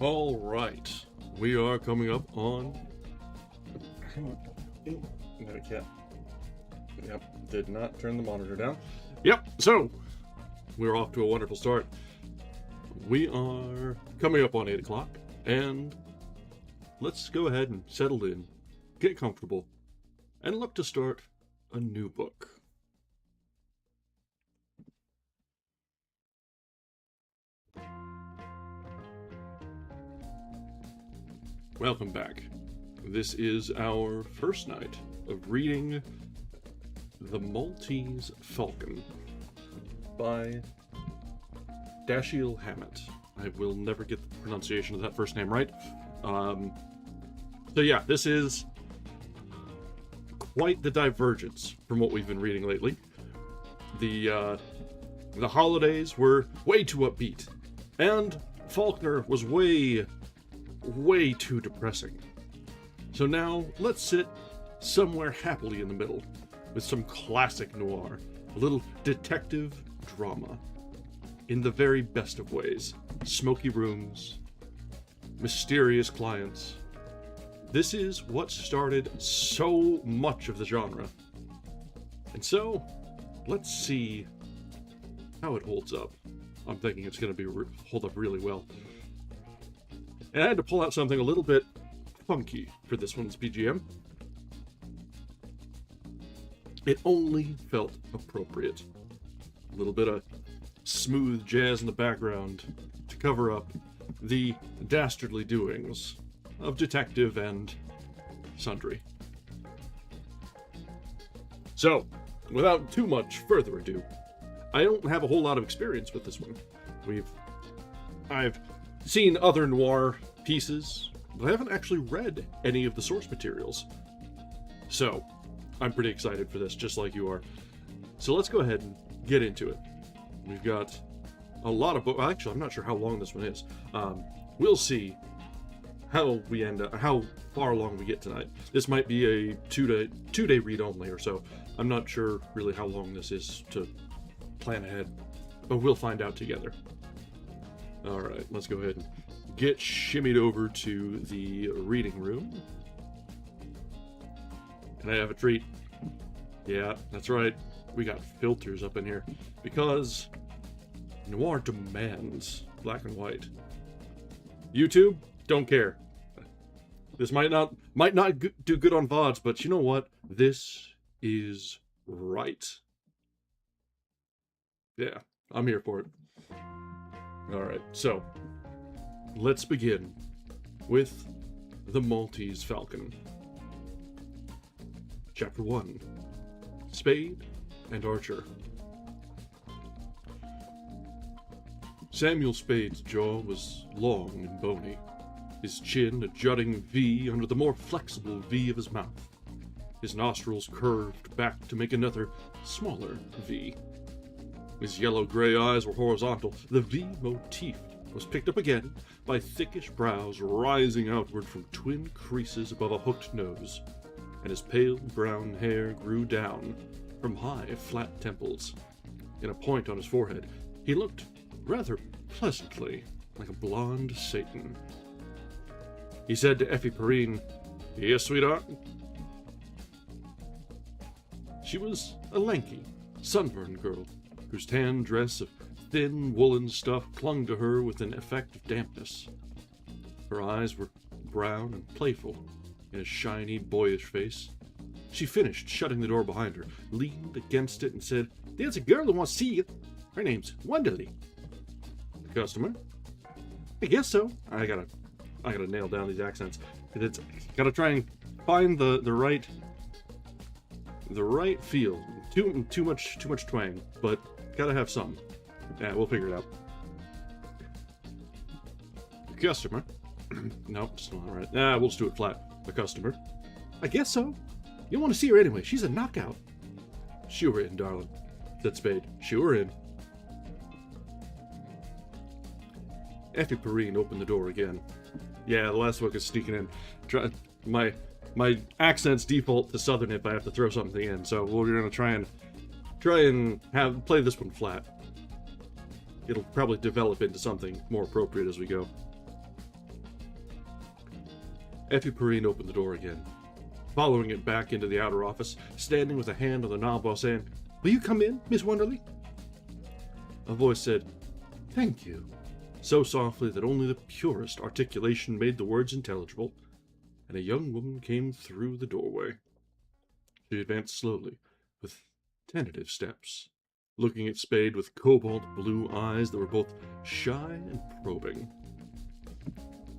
All right, we are coming up on. No, I can't. Yep, did not turn the monitor down. Yep, so we're off to a wonderful start. We are coming up on 8 o'clock, and let's go ahead and settle in, get comfortable, and look to start a new book. Welcome back. This is our first night of reading The Maltese Falcon by Dashiell Hammett. I will never get the pronunciation of that first name right. So yeah, this is quite the divergence from what we've been reading lately. The holidays were way too upbeat, and Faulkner was way too depressing. So now, let's sit somewhere happily in the middle, with some classic noir, a little detective drama, in the very best of ways. Smoky rooms, mysterious clients. This is what started so much of the genre. And so, let's see how it holds up. I'm thinking it's going to hold up really well. And I had to pull out something a little bit funky for this one's BGM. It only felt appropriate. A little bit of smooth jazz in the background to cover up the dastardly doings of Detective and Sundry. So, without too much further ado, I don't have a whole lot of experience with this one. I've seen other noir pieces, but I haven't actually read any of the source materials. So, I'm pretty excited for this, just like you are. So let's go ahead and get into it. We've got a lot of books. Actually, I'm not sure how long this one is. We'll see how we end up, how far along we get tonight. This might be a two-day read only or so. I'm not sure really how long this is to plan ahead, but we'll find out together. All right, let's go ahead and get shimmied over to the reading room. Can I have a treat? Yeah, that's right. We got filters up in here because noir demands black and white. YouTube, don't care. This might not do good on VODs, but you know what? This is right. Yeah, I'm here for it. All right, so let's begin with The Maltese Falcon. Chapter 1, Spade and Archer. Samuel Spade's jaw was long and bony, his chin a jutting V under the more flexible V of his mouth. His nostrils curved back to make another, smaller V. His yellow-gray eyes were horizontal. The V motif was picked up again by thickish brows rising outward from twin creases above a hooked nose, and his pale brown hair grew down from high, flat temples. In a point on his forehead, he looked rather pleasantly like a blonde Satan. He said to Effie Perrine, "Yes, sweetheart?" She was a lanky, sunburned girl, whose tan dress of thin woolen stuff clung to her with an effect of dampness. Her eyes were brown and playful in a shiny, boyish face. She finished shutting the door behind her, leaned against it, and said, "There's a girl who wants to see you. Her name's Wonderly." "The customer?" "I guess so." I gotta nail down these accents. It's gotta try and find the right feel. Too much twang, but gotta have some. Yeah, we'll figure it out. "The customer?" Nope, still not right. We'll just do it flat. "The customer?" "I guess so. You want to see her anyway. She's a knockout." "Shoe her in, darling," said Spade. "Shoe her in." Effie Perrine opened the door again. Yeah, the last book is sneaking in. My accents default to Southern if I have to throw something in, so we're gonna try and play this one flat. It'll probably develop into something more appropriate as we go. Effie Perrine opened the door again, following it back into the outer office, standing with a hand on the knob while saying, "Will you come in, Miss Wonderly?" A voice said, "Thank you," so softly that only the purest articulation made the words intelligible, and a young woman came through the doorway. She advanced slowly, with tentative steps, looking at Spade with cobalt blue eyes that were both shy and probing.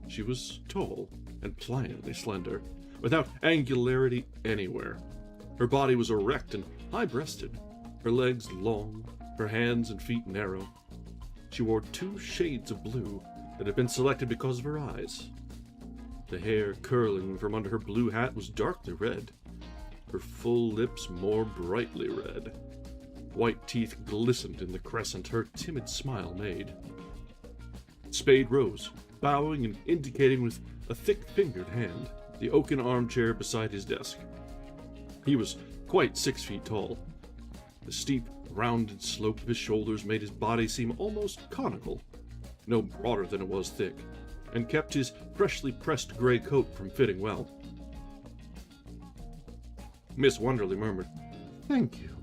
She was tall and pliantly slender, without angularity anywhere. Her body was erect and high-breasted, her legs long, her hands and feet narrow. She wore 2 shades of blue that had been selected because of her eyes. The hair curling from under her blue hat was darkly red, her full lips more brightly red. White teeth glistened in the crescent her timid smile made. Spade rose, bowing and indicating with a thick-fingered hand the oaken armchair beside his desk. He was quite 6 feet tall. The steep, rounded slope of his shoulders made his body seem almost conical, no broader than it was thick, and kept his freshly pressed gray coat from fitting well. Miss Wonderly murmured, "Thank you,"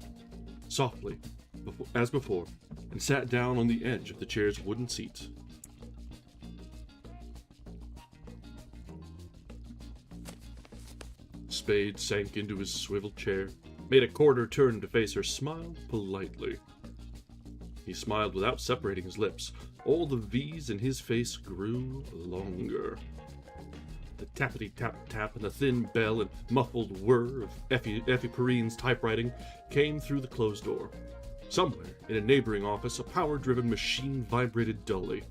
softly, as before, and sat down on the edge of the chair's wooden seat. Spade sank into his swivel chair, made a quarter turn to face her, smiled politely. He smiled without separating his lips. All the V's in his face grew longer. The tappity-tap-tap and the thin bell and muffled whir of Effie Perrine's typewriting came through the closed door. Somewhere in a neighboring office, a power-driven machine vibrated dully.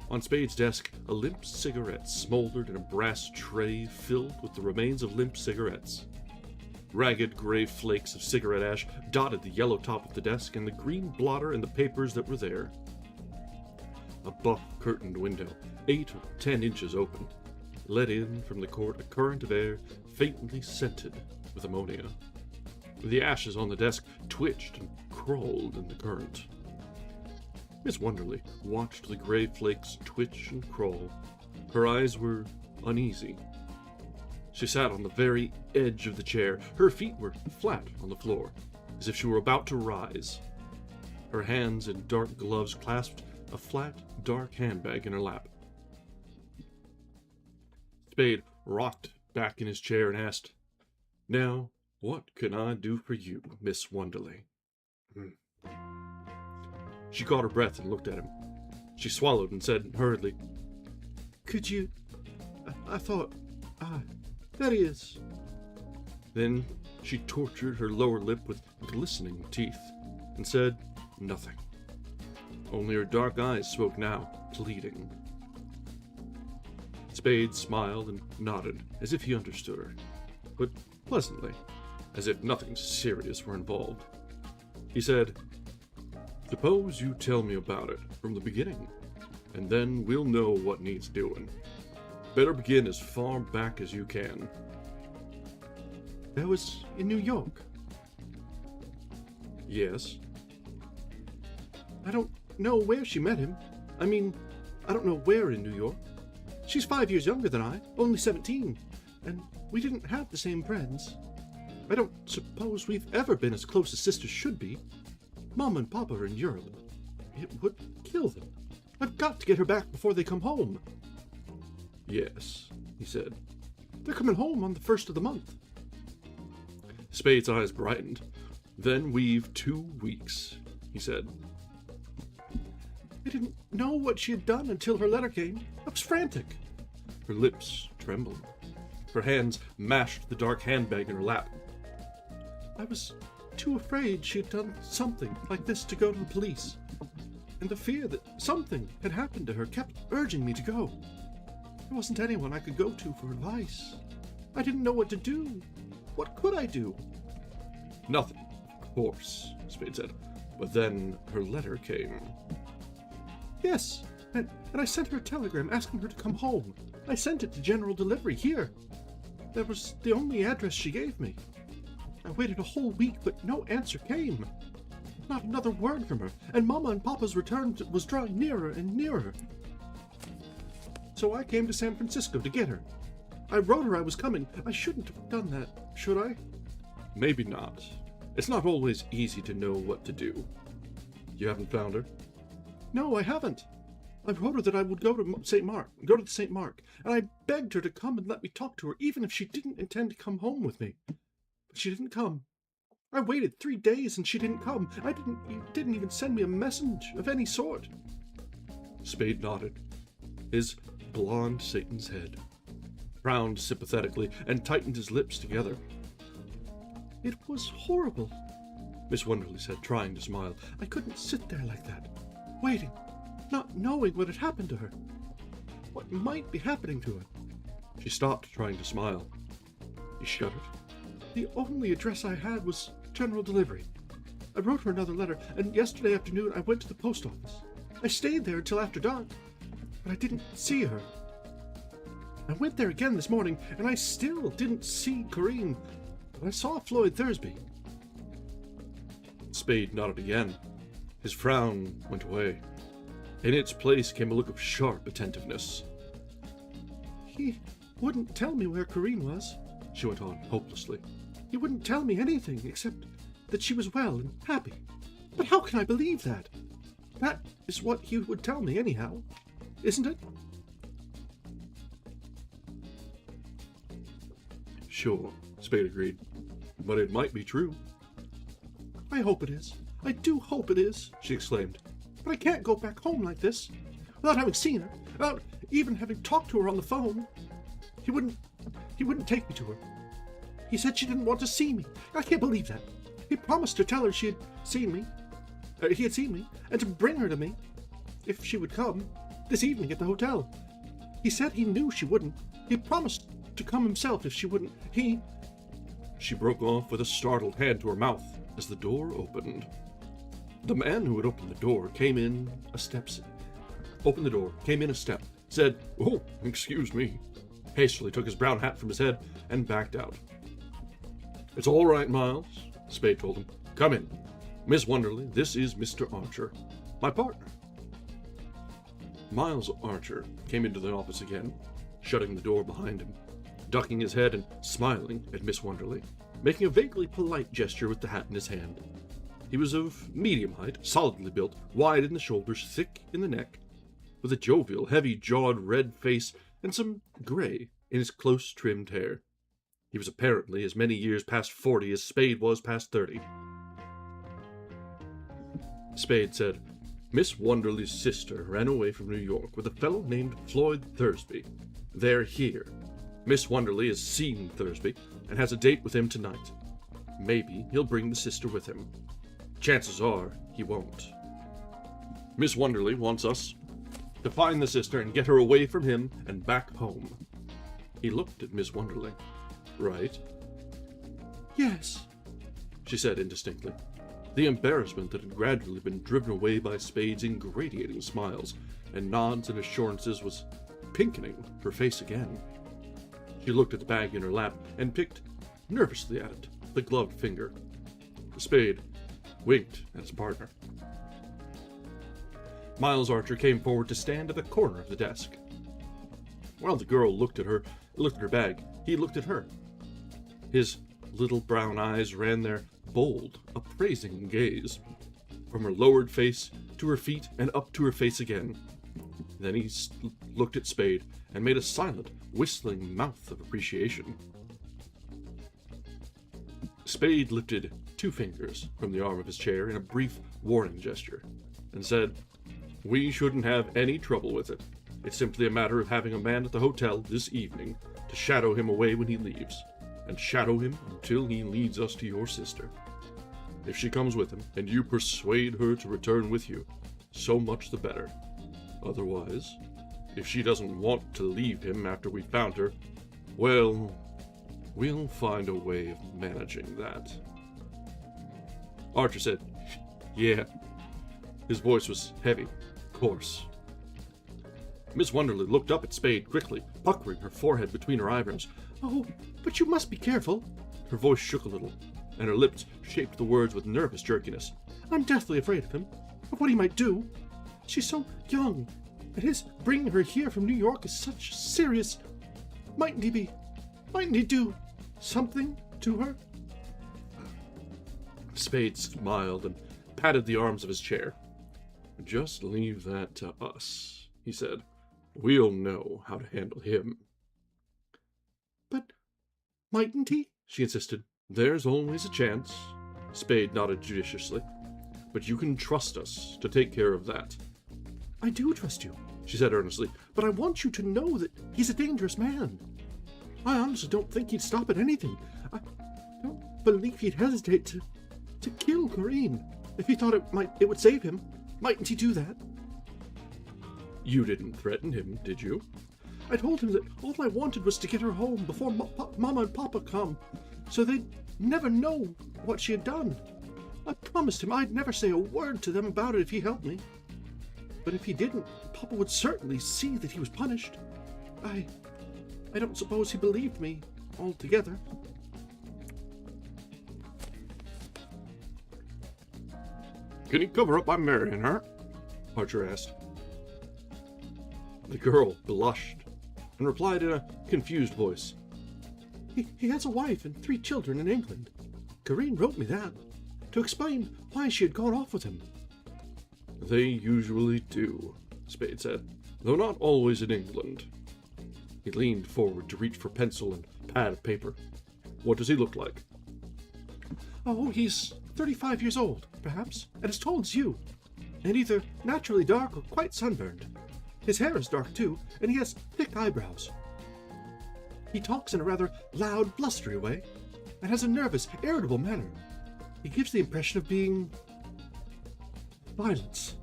On Spade's desk, a limp cigarette smoldered in a brass tray filled with the remains of limp cigarettes. Ragged gray flakes of cigarette ash dotted the yellow top of the desk and the green blotter and the papers that were there. A buff curtained window, 8 or 10 inches open, let in from the court a current of air faintly scented with ammonia. The ashes on the desk twitched and crawled in the current. Miss Wonderly watched the gray flakes twitch and crawl. Her eyes were uneasy. She sat on the very edge of the chair. Her feet were flat on the floor, as if she were about to rise. Her hands in dark gloves clasped a flat, dark handbag in her lap. Spade rocked back in his chair and asked, "Now, what can I do for you, Miss Wonderly?" She caught her breath and looked at him. She swallowed and said hurriedly, "Could you... I thought... that is..." Then she tortured her lower lip with glistening teeth and said nothing. Only her dark eyes spoke now, pleading. Spade smiled and nodded, as if he understood her, but pleasantly, as if nothing serious were involved. He said, "Suppose you tell me about it from the beginning, and then we'll know what needs doing. Better begin as far back as you can." "That was in New York." "Yes." "I don't know where she met him. I mean, I don't know where in New York. She's 5 years younger than I, only 17, and we didn't have the same friends. I don't suppose we've ever been as close as sisters should be. Mom and Papa are in Europe. It would kill them. I've got to get her back before they come home." "Yes," he said. "They're coming home on the 1st of the month." Spade's eyes brightened. "Then we've 2 weeks," he said. "I didn't know what she had done until her letter came. I was frantic." Her lips trembled. Her hands mashed the dark handbag in her lap. "I was too afraid she had done something like this to go to the police, and the fear that something had happened to her kept urging me to go. There wasn't anyone I could go to for advice. I didn't know what to do. What could I do?" "Nothing, of course," Spade said. "But then her letter came." "Yes, and I sent her a telegram asking her to come home. I sent it to General Delivery here. That was the only address she gave me. I waited a whole week, but no answer came. Not another word from her, and Mama and Papa's return was drawing nearer and nearer. So I came to San Francisco to get her. I wrote her I was coming. I shouldn't have done that, should I? Maybe not. It's not always easy to know what to do. You haven't found her? No, I haven't. I wrote her that I would go to the St. Mark, and I begged her to come and let me talk to her, even if she didn't intend to come home with me. But she didn't come. I waited 3 days and she didn't come. You didn't even send me a message of any sort. Spade nodded, his blonde Satan's head, frowned sympathetically, and tightened his lips together. It was horrible, Miss Wonderly said, trying to smile. I couldn't sit there like that, waiting, not knowing what had happened to her. What might be happening to her? She stopped trying to smile. He shuddered. The only address I had was general delivery. I wrote her another letter, and yesterday afternoon I went to the post office. I stayed there until after dark, but I didn't see her. I went there again this morning, and I still didn't see Corinne, but I saw Floyd Thursby. Spade nodded again. His frown went away. In its place came a look of sharp attentiveness. He wouldn't tell me where Corinne was, she went on hopelessly. He wouldn't tell me anything except that she was well and happy. But how can I believe that? That is what he would tell me anyhow, isn't it? Sure, Spade agreed. But it might be true. I hope it is. I do hope it is, she exclaimed. But I can't go back home like this, without having seen her, without even having talked to her on the phone. He wouldn't take me to her. He said she didn't want to see me. I can't believe that. He promised to tell her he had seen me, and to bring her to me, if she would come, this evening at the hotel. He said he knew she wouldn't. He promised to come himself if she wouldn't. She broke off with a startled hand to her mouth as the door opened. The man who had opened the door came in a step, said, "Oh, excuse me," hastily took his brown hat from his head and backed out. "It's all right, Miles," Spade told him. "Come in. Miss Wonderly, this is Mr. Archer, my partner." Miles Archer came into the office again, shutting the door behind him, ducking his head and smiling at Miss Wonderly, making a vaguely polite gesture with the hat in his hand. He was of medium height, solidly built, wide in the shoulders, thick in the neck, with a jovial, heavy-jawed red face and some gray in his close-trimmed hair. He was apparently as many years past 40 as Spade was past 30. Spade said, "Miss Wonderly's sister ran away from New York with a fellow named Floyd Thursby. They're here. Miss Wonderly has seen Thursby and has a date with him tonight. Maybe he'll bring the sister with him. Chances are he won't. Miss Wonderly wants us to find the sister and get her away from him and back home." He looked at Miss Wonderly. "Right?" "Yes," she said indistinctly. The embarrassment that had gradually been driven away by Spade's ingratiating smiles and nods and assurances was pinkening her face again. She looked at the bag in her lap and picked nervously at it with a gloved finger. Spade winked at his partner. Miles Archer came forward to stand at the corner of the desk. While the girl looked at her bag, he looked at her. His little brown eyes ran their bold, appraising gaze from her lowered face to her feet and up to her face again. Then he looked at Spade and made a silent, whistling mouth of appreciation. Spade lifted 2 fingers from the arm of his chair in a brief warning gesture and said, "We shouldn't have any trouble with it. It's simply a matter of having a man at the hotel this evening to shadow him away when he leaves, and shadow him until he leads us to your sister. If she comes with him, and you persuade her to return with you, so much the better. Otherwise, if she doesn't want to leave him after we found her, well, we'll find a way of managing that." Archer said, "Yeah." His voice was heavy, coarse. Miss Wonderly looked up at Spade quickly, puckering her forehead between her eyebrows. "Oh, but you must be careful." Her voice shook a little, and her lips shaped the words with nervous jerkiness. "I'm deathly afraid of him, of what he might do. She's so young, and his bringing her here from New York is such serious—" Mightn't he do something to her? Spade smiled and patted the arms of his chair. Just leave that to us, he said. We'll know how to handle him. But mightn't he? She insisted. There's always a chance. Spade nodded judiciously. But you can trust us to take care of that. I do trust you, she said earnestly, but I want you to know that he's a dangerous man. I honestly don't think he'd stop at anything. I don't believe he'd hesitate to kill Corinne if he thought it would save him. Mightn't he do that? You didn't threaten him, did you? I told him that all I wanted was to get her home before Mama and Papa come, so they'd never know what she had done. I promised him I'd never say a word to them about it if he helped me. But if he didn't, Papa would certainly see that he was punished. I don't suppose he believed me altogether. Can he cover up by marrying her? Archer asked. The girl blushed and replied in a confused voice. He has a wife and 3 children in England. Corinne wrote me that, to explain why she had gone off with him. They usually do, Spade said, though not always in England. He leaned forward to reach for pencil and pad of paper. What does he look like? Oh, he's 35 years old, perhaps, and as tall as you, and either naturally dark or quite sunburned. His hair is dark, too, and he has thick eyebrows. He talks in a rather loud, blustery way, and has a nervous, irritable manner. He gives the impression of being violence.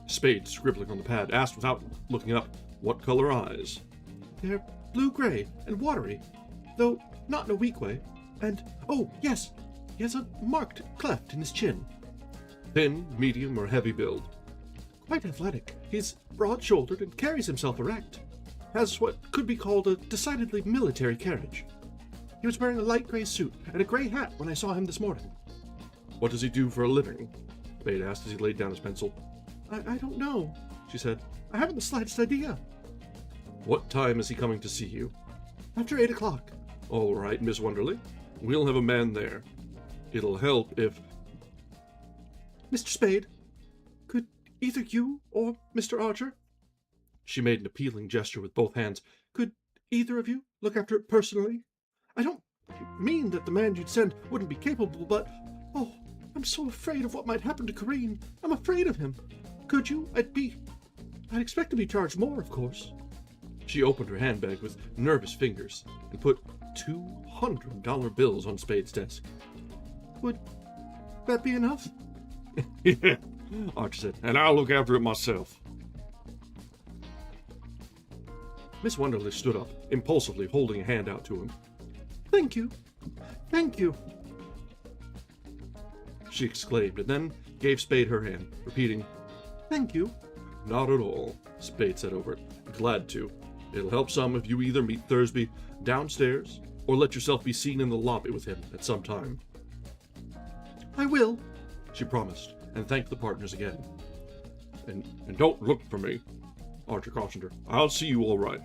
Spade, scribbling on the pad, asked without looking up, what color eyes? They're blue-gray and watery, though not in a weak way. And, oh, yes, he has a marked cleft in his chin. Thin, medium, or heavy build? Quite athletic. He's broad-shouldered and carries himself erect. Has what could be called a decidedly military carriage. He was wearing a light gray suit and a gray hat when I saw him this morning. What does he do for a living? Spade asked as he laid down his pencil. I don't know, she said. I haven't the slightest idea. What time is he coming to see you? After 8 o'clock. All right, Miss Wonderly. We'll have a man there. It'll help if... Mr. Spade, could either you or Mr. Archer? She made an appealing gesture with both hands. Could either of you look after it personally? I don't mean that the man you'd send wouldn't be capable, but... Oh, I'm so afraid of what might happen to Corinne. I'm afraid of him. Could you? I'd expect to be charged more, of course. She opened her handbag with nervous fingers and put $200 bills on Spade's desk. Would that be enough? Yeah, Archer said, and I'll look after it myself. Miss Wonderly stood up, impulsively holding a hand out to him. Thank you. Thank you, she exclaimed, and then gave Spade her hand, repeating, Thank you. Not at all, Spade said over it. Glad to. It'll help some if you either meet Thursby downstairs or let yourself be seen in the lobby with him at some time. I will, she promised, and thanked the partners again. And don't look for me, Archer cautioned her. I'll see you all right.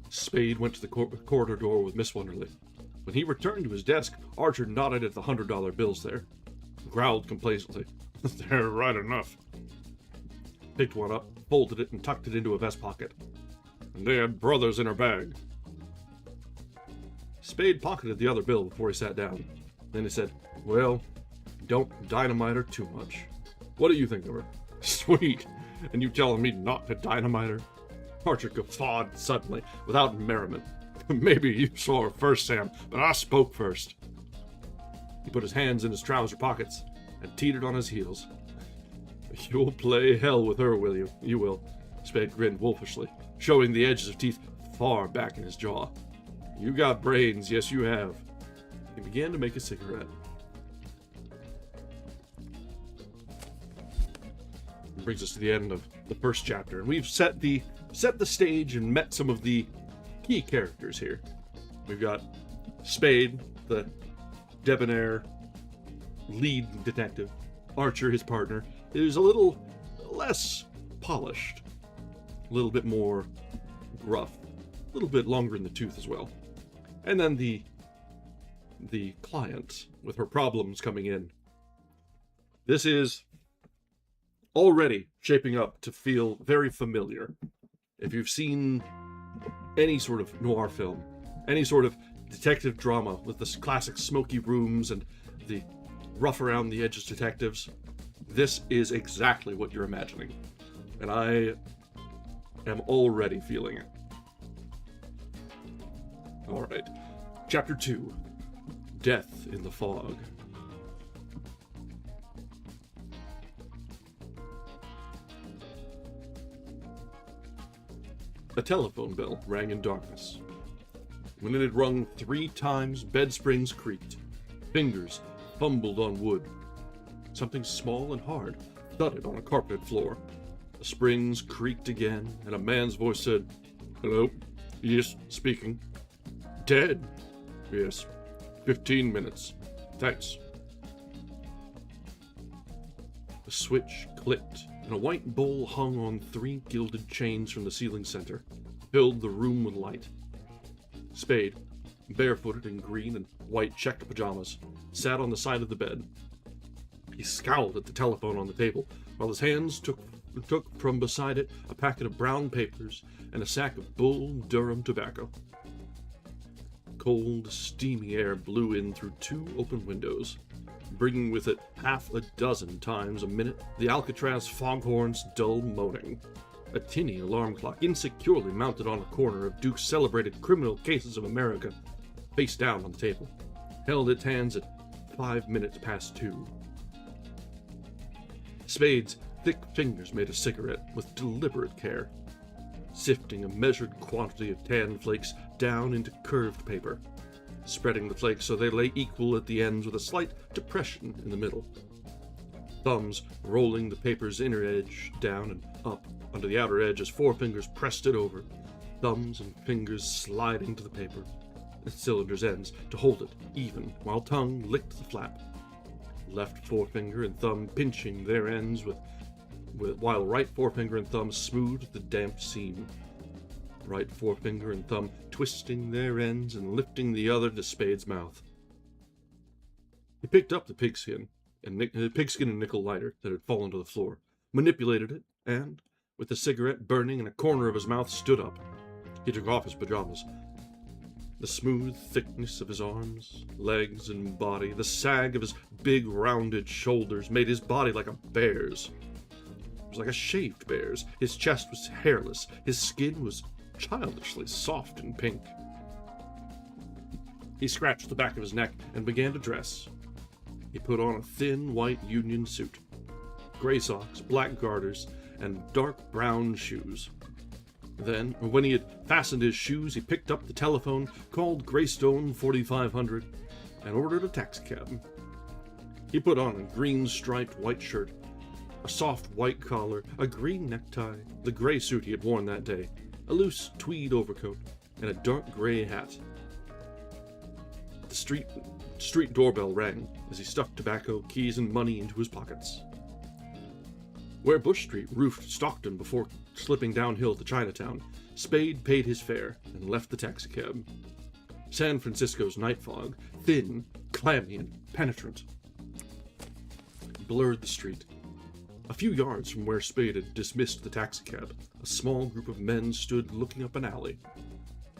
Spade went to the corridor door with Miss Wonderly. When he returned to his desk, Archer nodded at the $100 bills there, growled complacently. They're right enough. Picked one up, folded it, and tucked it into a vest pocket. And they had brothers in her bag. Spade pocketed the other bill before he sat down. Then he said, Well, don't dynamite her too much. What do you think of her? Sweet. And you telling me not to dynamite her? Archer guffawed suddenly, without merriment. Maybe you saw her first, Sam, but I spoke first. He put his hands in his trouser pockets and teetered on his heels. You'll play hell with her, will you? You will. Spade grinned wolfishly, showing the edges of teeth far back in his jaw. You got brains, yes you have. He began to make a cigarette. It brings us to the end of the first chapter, and we've set the stage and met some of the key characters here. We've got Spade, the debonair lead detective. Archer, his partner, is a little less polished. a little bit more gruff, a little bit longer in the tooth as well. And then the client with her problems coming in. This is already shaping up to feel very familiar. If you've seen any sort of noir film, any sort of detective drama with the classic smoky rooms and the rough around the edges detectives, this is exactly what you're imagining. And I am already feeling it. Alright. Chapter 2. Death in the Fog. A telephone bell rang in darkness. When it had rung 3 times, bed springs creaked. Fingers fumbled on wood. Something small and hard thudded on a carpeted floor. The springs creaked again, and a man's voice said, "Hello? Yes, speaking. Dead? Yes. 15 minutes. Thanks." The switch clicked, and a white bowl hung on 3 gilded chains from the ceiling center, filled the room with light. Spade, barefooted in green and white checked pajamas, sat on the side of the bed. He scowled at the telephone on the table, while his hands took from beside it a packet of brown papers and a sack of Bull Durham tobacco. Cold, steamy air blew in through 2 open windows, bringing with it half a dozen times a minute the Alcatraz foghorn's dull moaning. A tinny alarm clock, insecurely mounted on a corner of Duke's celebrated Criminal Cases of America, face down on the table, held its hands at 5 minutes past 2. Spade's thick fingers made a cigarette with deliberate care, sifting a measured quantity of tan flakes down into curved paper, spreading the flakes so they lay equal at the ends with a slight depression in the middle. Thumbs rolling the paper's inner edge down and up onto the outer edge as forefingers pressed it over, thumbs and fingers sliding to the paper, the cylinder's ends to hold it even while tongue licked the flap. Left forefinger and thumb pinching their ends while right forefinger and thumb smoothed the damp seam. Right forefinger and thumb twisting their ends and lifting the other to Spade's mouth. He picked up the pigskin and nickel lighter that had fallen to the floor, manipulated it, and, with the cigarette burning in a corner of his mouth, stood up. He took off his pajamas. The smooth thickness of his arms, legs, and body, the sag of his big rounded shoulders made his body like a bear's. It was like a shaved bear's. His chest was hairless. His skin was childishly soft and pink. He scratched the back of his neck and began to dress. He put on a thin white union suit, gray socks, black garters, and dark brown shoes. Then, when he had fastened his shoes, he picked up the telephone, called Greystone 4500, and ordered a taxicab. He put on a green-striped white shirt, a soft white collar, a green necktie, the gray suit he had worn that day, a loose tweed overcoat, and a dark gray hat. The street doorbell rang as he stuffed tobacco, keys, and money into his pockets. Where Bush Street roofed Stockton before slipping downhill to Chinatown, Spade paid his fare and left the taxicab. San Francisco's night fog, thin, clammy, and penetrant, blurred the street. A few yards from where Spade had dismissed the taxicab, a small group of men stood looking up an alley.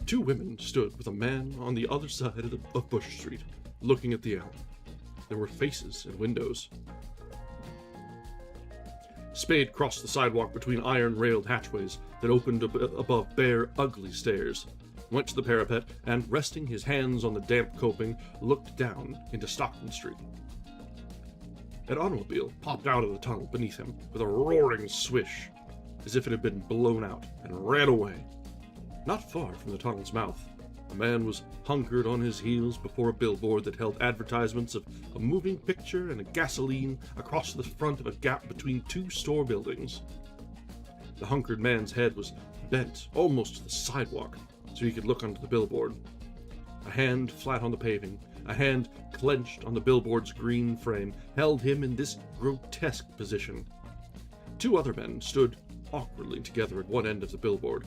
2 women stood with a man on the other side of Bush Street, looking at the alley. There were faces and windows. Spade crossed the sidewalk between iron-railed hatchways that opened above bare, ugly stairs, went to the parapet, and, resting his hands on the damp coping, looked down into Stockton Street. An automobile popped out of the tunnel beneath him with a roaring swish, as if it had been blown out, and ran away. Not far from the tunnel's mouth, a man was hunkered on his heels before a billboard that held advertisements of a moving picture and a gasoline across the front of a gap between 2 store buildings. The hunkered man's head was bent almost to the sidewalk so he could look onto the billboard. A hand flat on the paving, a hand clenched on the billboard's green frame, held him in this grotesque position. 2 other men stood awkwardly together at one end of the billboard,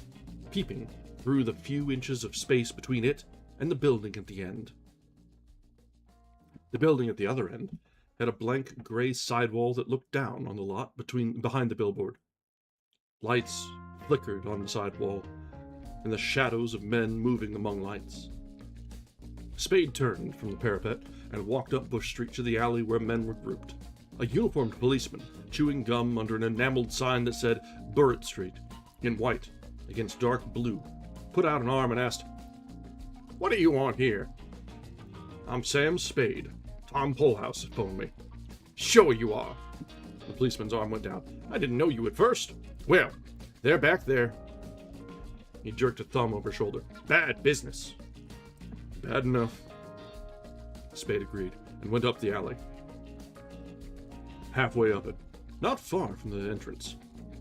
peeping through the few inches of space between it and the building at the end. The building at the other end had a blank gray sidewall that looked down on the lot behind the billboard. Lights flickered on the sidewall, and the shadows of men moving among lights. Spade turned from the parapet and walked up Bush Street to the alley where men were grouped. A uniformed policeman, chewing gum under an enameled sign that said Burritt Street, in white, against dark blue, put out an arm and asked, "What do you want here?" "I'm Sam Spade. Tom Polhouse phoned me." "Sure you are." The policeman's arm went down. "I didn't know you at first." "Well, they're back there." He jerked a thumb over his shoulder. "Bad business." "Bad enough," Spade agreed, and went up the alley. Halfway up it, not far from the entrance,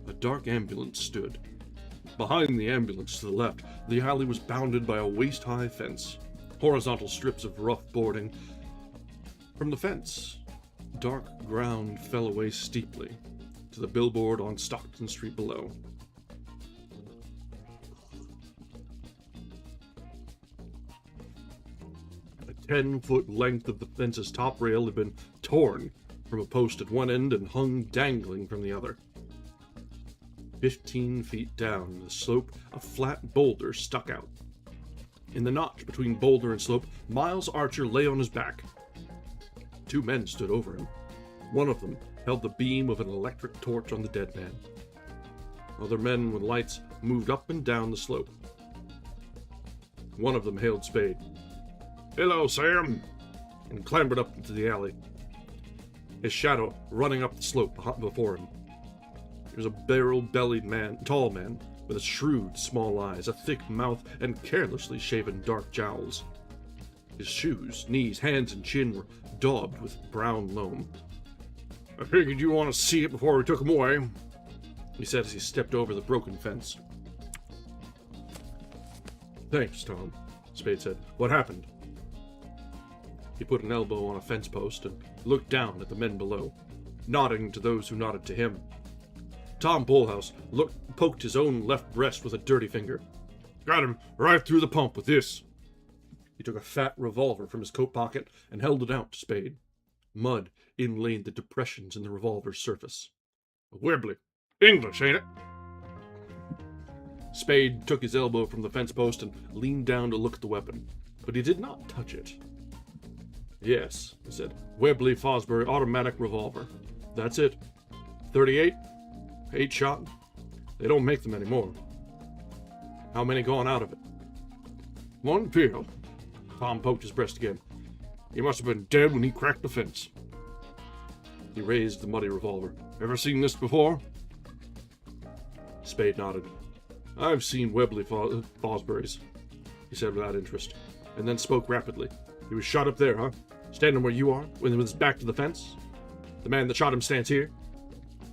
a dark ambulance stood. Behind the ambulance to the left, the alley was bounded by a waist-high fence, horizontal strips of rough boarding. From the fence, dark ground fell away steeply to the billboard on Stockton Street below. A 10-foot length of the fence's top rail had been torn from a post at one end and hung dangling from the other. 15 feet down the slope, a flat boulder stuck out. In the notch between boulder and slope, Miles Archer lay on his back. 2 men stood over him. One of them held the beam of an electric torch on the dead man. Other men with lights moved up and down the slope. One of them hailed Spade. "Hello, Sam," and clambered up into the alley, his shadow running up the slope before him. He was a barrel-bellied man, tall man, with shrewd, small eyes, a thick mouth, and carelessly shaven dark jowls. His shoes, knees, hands, and chin were daubed with brown loam. "I figured you want to see it before we took him away," he said as he stepped over the broken fence. "Thanks, Tom," Spade said. "What happened?" He put an elbow on a fence post and looked down at the men below, nodding to those who nodded to him. Tom Polhouse poked his own left breast with a dirty finger. "Got him right through the pump with this." He took a fat revolver from his coat pocket and held it out to Spade. Mud inlaid the depressions in the revolver's surface. "Webley. English, ain't it?" Spade took his elbow from the fence post and leaned down to look at the weapon, but he did not touch it. "Yes," he said. "Webley Fosbury automatic revolver. That's it. 38? 8 shot? They don't make them anymore." "How many gone out of it?" "1 pill." Tom poked his breast again. "He must have been dead when he cracked the fence." He raised the muddy revolver. "Ever seen this before?" Spade nodded. "I've seen Webley Fosbury's," he said without interest, and then spoke rapidly. "He was shot up there, huh? Standing where you are, with his back to the fence? The man that shot him stands here?"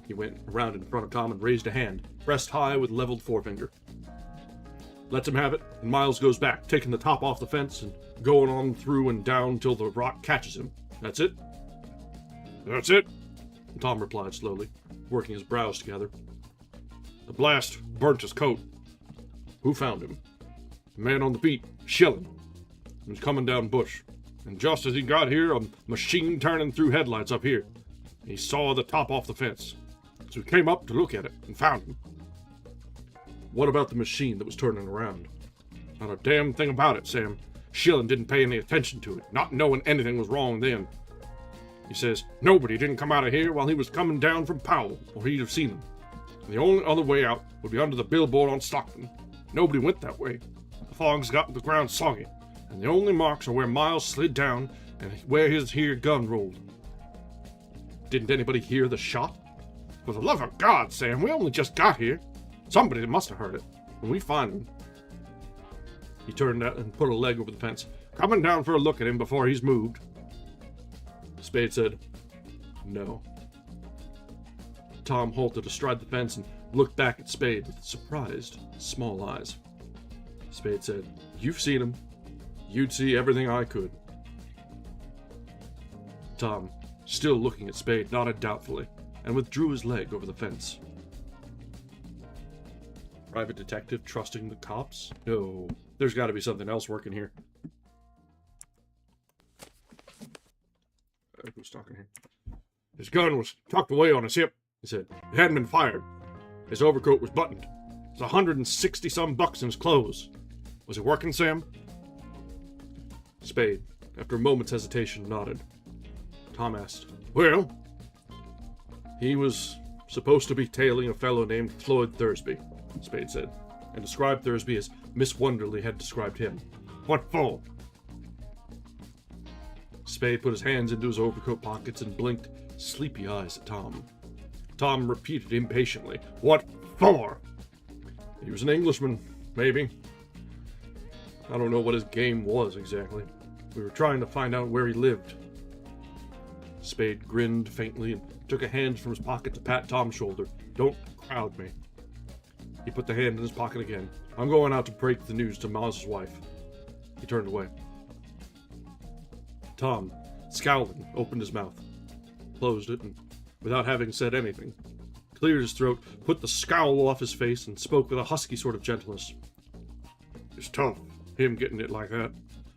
He went around in front of Tom and raised a hand, breast high with leveled forefinger. Lets him have it, and Miles goes back, taking the top off the fence and going on through and down till the rock catches him. That's it?" "That's it," Tom replied slowly, working his brows together. "The blast burnt his coat." "Who found him?" "The man on the beat, Schilling. He was coming down Bush, and just as he got here, a machine turning through headlights up here. He saw the top off the fence, so he came up to look at it and found him." "What about the machine that was turning around?" "Not a damn thing about it, Sam. Schilling didn't pay any attention to it, not knowing anything was wrong then. He says nobody didn't come out of here while he was coming down from Powell, or he'd have seen them. And the only other way out would be under the billboard on Stockton. Nobody went that way. The fog's got the ground soggy, and the only marks are where Miles slid down and where his here gun rolled." "Didn't anybody hear the shot?" "For the love of God, Sam, we only just got here. Somebody must have heard it. When we find him..." He turned out and put a leg over the fence. "Coming down for a look at him before he's moved." Spade said, "No." Tom halted astride the fence and looked back at Spade with surprised, small eyes. Spade said, "You've seen him. You'd see everything I could." Tom, still looking at Spade, nodded doubtfully and withdrew his leg over the fence. Private detective trusting the cops? No, there's got to be something else working here. Who's talking here? His gun was tucked away on his hip, he said. It hadn't been fired. His overcoat was buttoned. There's $160-some in his clothes. Was it working, Sam? Spade, after a moment's hesitation, nodded. Tom asked, Well, he was supposed to be tailing a fellow named Floyd Thursby, Spade said, and described Thursby as Miss Wonderly had described him. What for? Spade put his hands into his overcoat pockets and blinked sleepy eyes at Tom. Tom repeated impatiently, What for? He was an Englishman, maybe. I don't know what his game was exactly. We were trying to find out where he lived. Spade grinned faintly and took a hand from his pocket to pat Tom's shoulder. Don't crowd me. He put the hand in his pocket again. I'm going out to break the news to Miles's wife. He turned away. Tom, scowling, opened his mouth, closed it, and, without having said anything, cleared his throat, put the scowl off his face, and spoke with a husky sort of gentleness. It's tough, him getting it like that.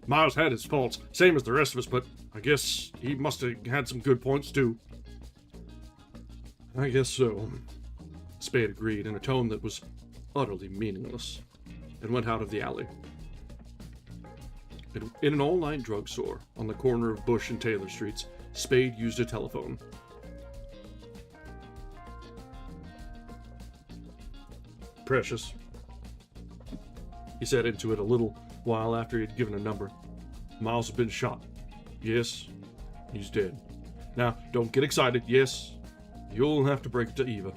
Miles had his faults, same as the rest of us, but I guess he must have had some good points, too. I guess so, Spade agreed in a tone that was utterly meaningless, and went out of the alley. In an all-night drugstore on the corner of Bush and Taylor Streets, Spade used a telephone. Precious, he said into it a little while after he had given a number. Miles has been shot. Yes, he's dead. Now, don't get excited. Yes, you'll have to break it to Eva.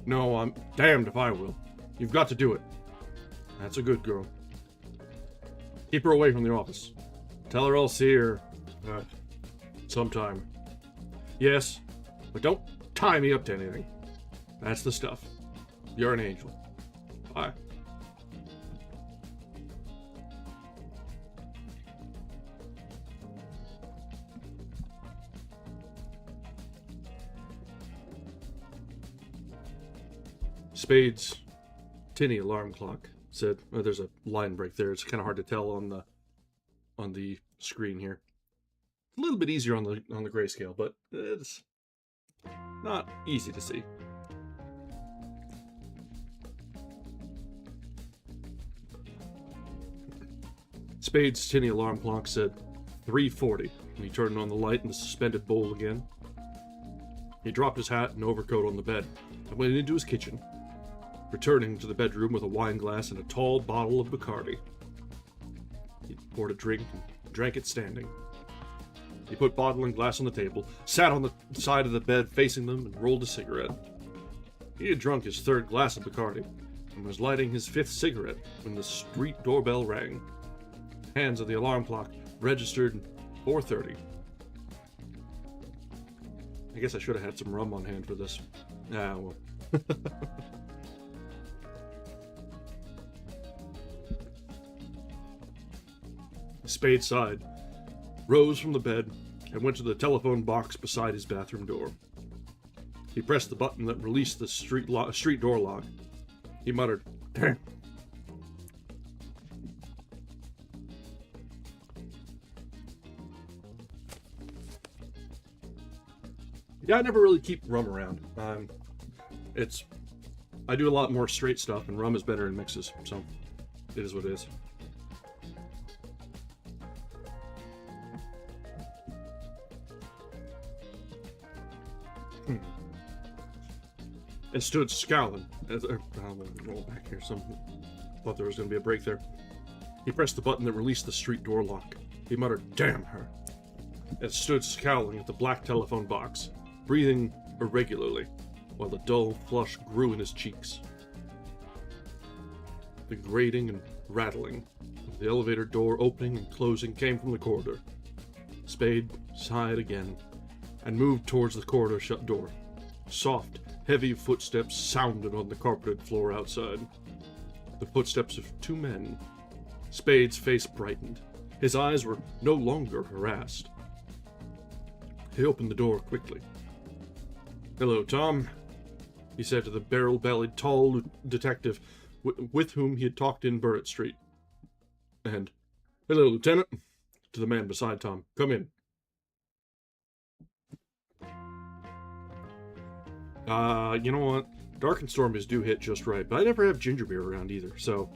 No, I'm damned if I will. You've got to do it. That's a good girl. Keep her away from the office. Tell her I'll see her sometime. Yes, but don't tie me up to anything. That's the stuff. You're an angel. Bye. Spade's tinny alarm clock said, there's a line break there. It's kind of hard to tell on the screen here. A little bit easier on the grayscale, but it's not easy to see. Spade's tinny alarm clock said 3:40, and he turned on the light in the suspended bowl again. He dropped his hat and overcoat on the bed and went into his kitchen, returning to the bedroom with a wine glass and a tall bottle of Bacardi. He poured a drink and drank it standing. He put bottle and glass on the table, sat on the side of the bed facing them, and rolled a cigarette. He had drunk his third glass of Bacardi and was lighting his fifth cigarette when the street doorbell rang. The hands of the alarm clock registered 4:30. I guess I should have had some rum on hand for this. Ah, well. Spade sighed, rose from the bed, and went to the telephone box beside his bathroom door. He pressed the button that released the street door lock. He muttered, "Damn." Yeah, I never really keep rum around. I do a lot more straight stuff, and rum is better in mixes, so it is what it is. And stood scowling. I'll roll back here. Thought there was going to be a break there. He pressed the button that released the street door lock. He muttered, "Damn her," and stood scowling at the black telephone box, breathing irregularly, while the dull flush grew in his cheeks. The grating and rattling of the elevator door opening and closing came from the corridor. Spade sighed again and moved towards the corridor shut door. Soft, heavy footsteps sounded on the carpeted floor outside. The footsteps of two men. Spade's face brightened. His eyes were no longer harassed. He opened the door quickly. "Hello, Tom." he said to the barrel-bellied, tall detective with whom he had talked in Burrett Street. And, "Hello, Lieutenant," to the man beside Tom. "Come in." You know what? Dark and stormies do hit just right, but I never have ginger beer around either, so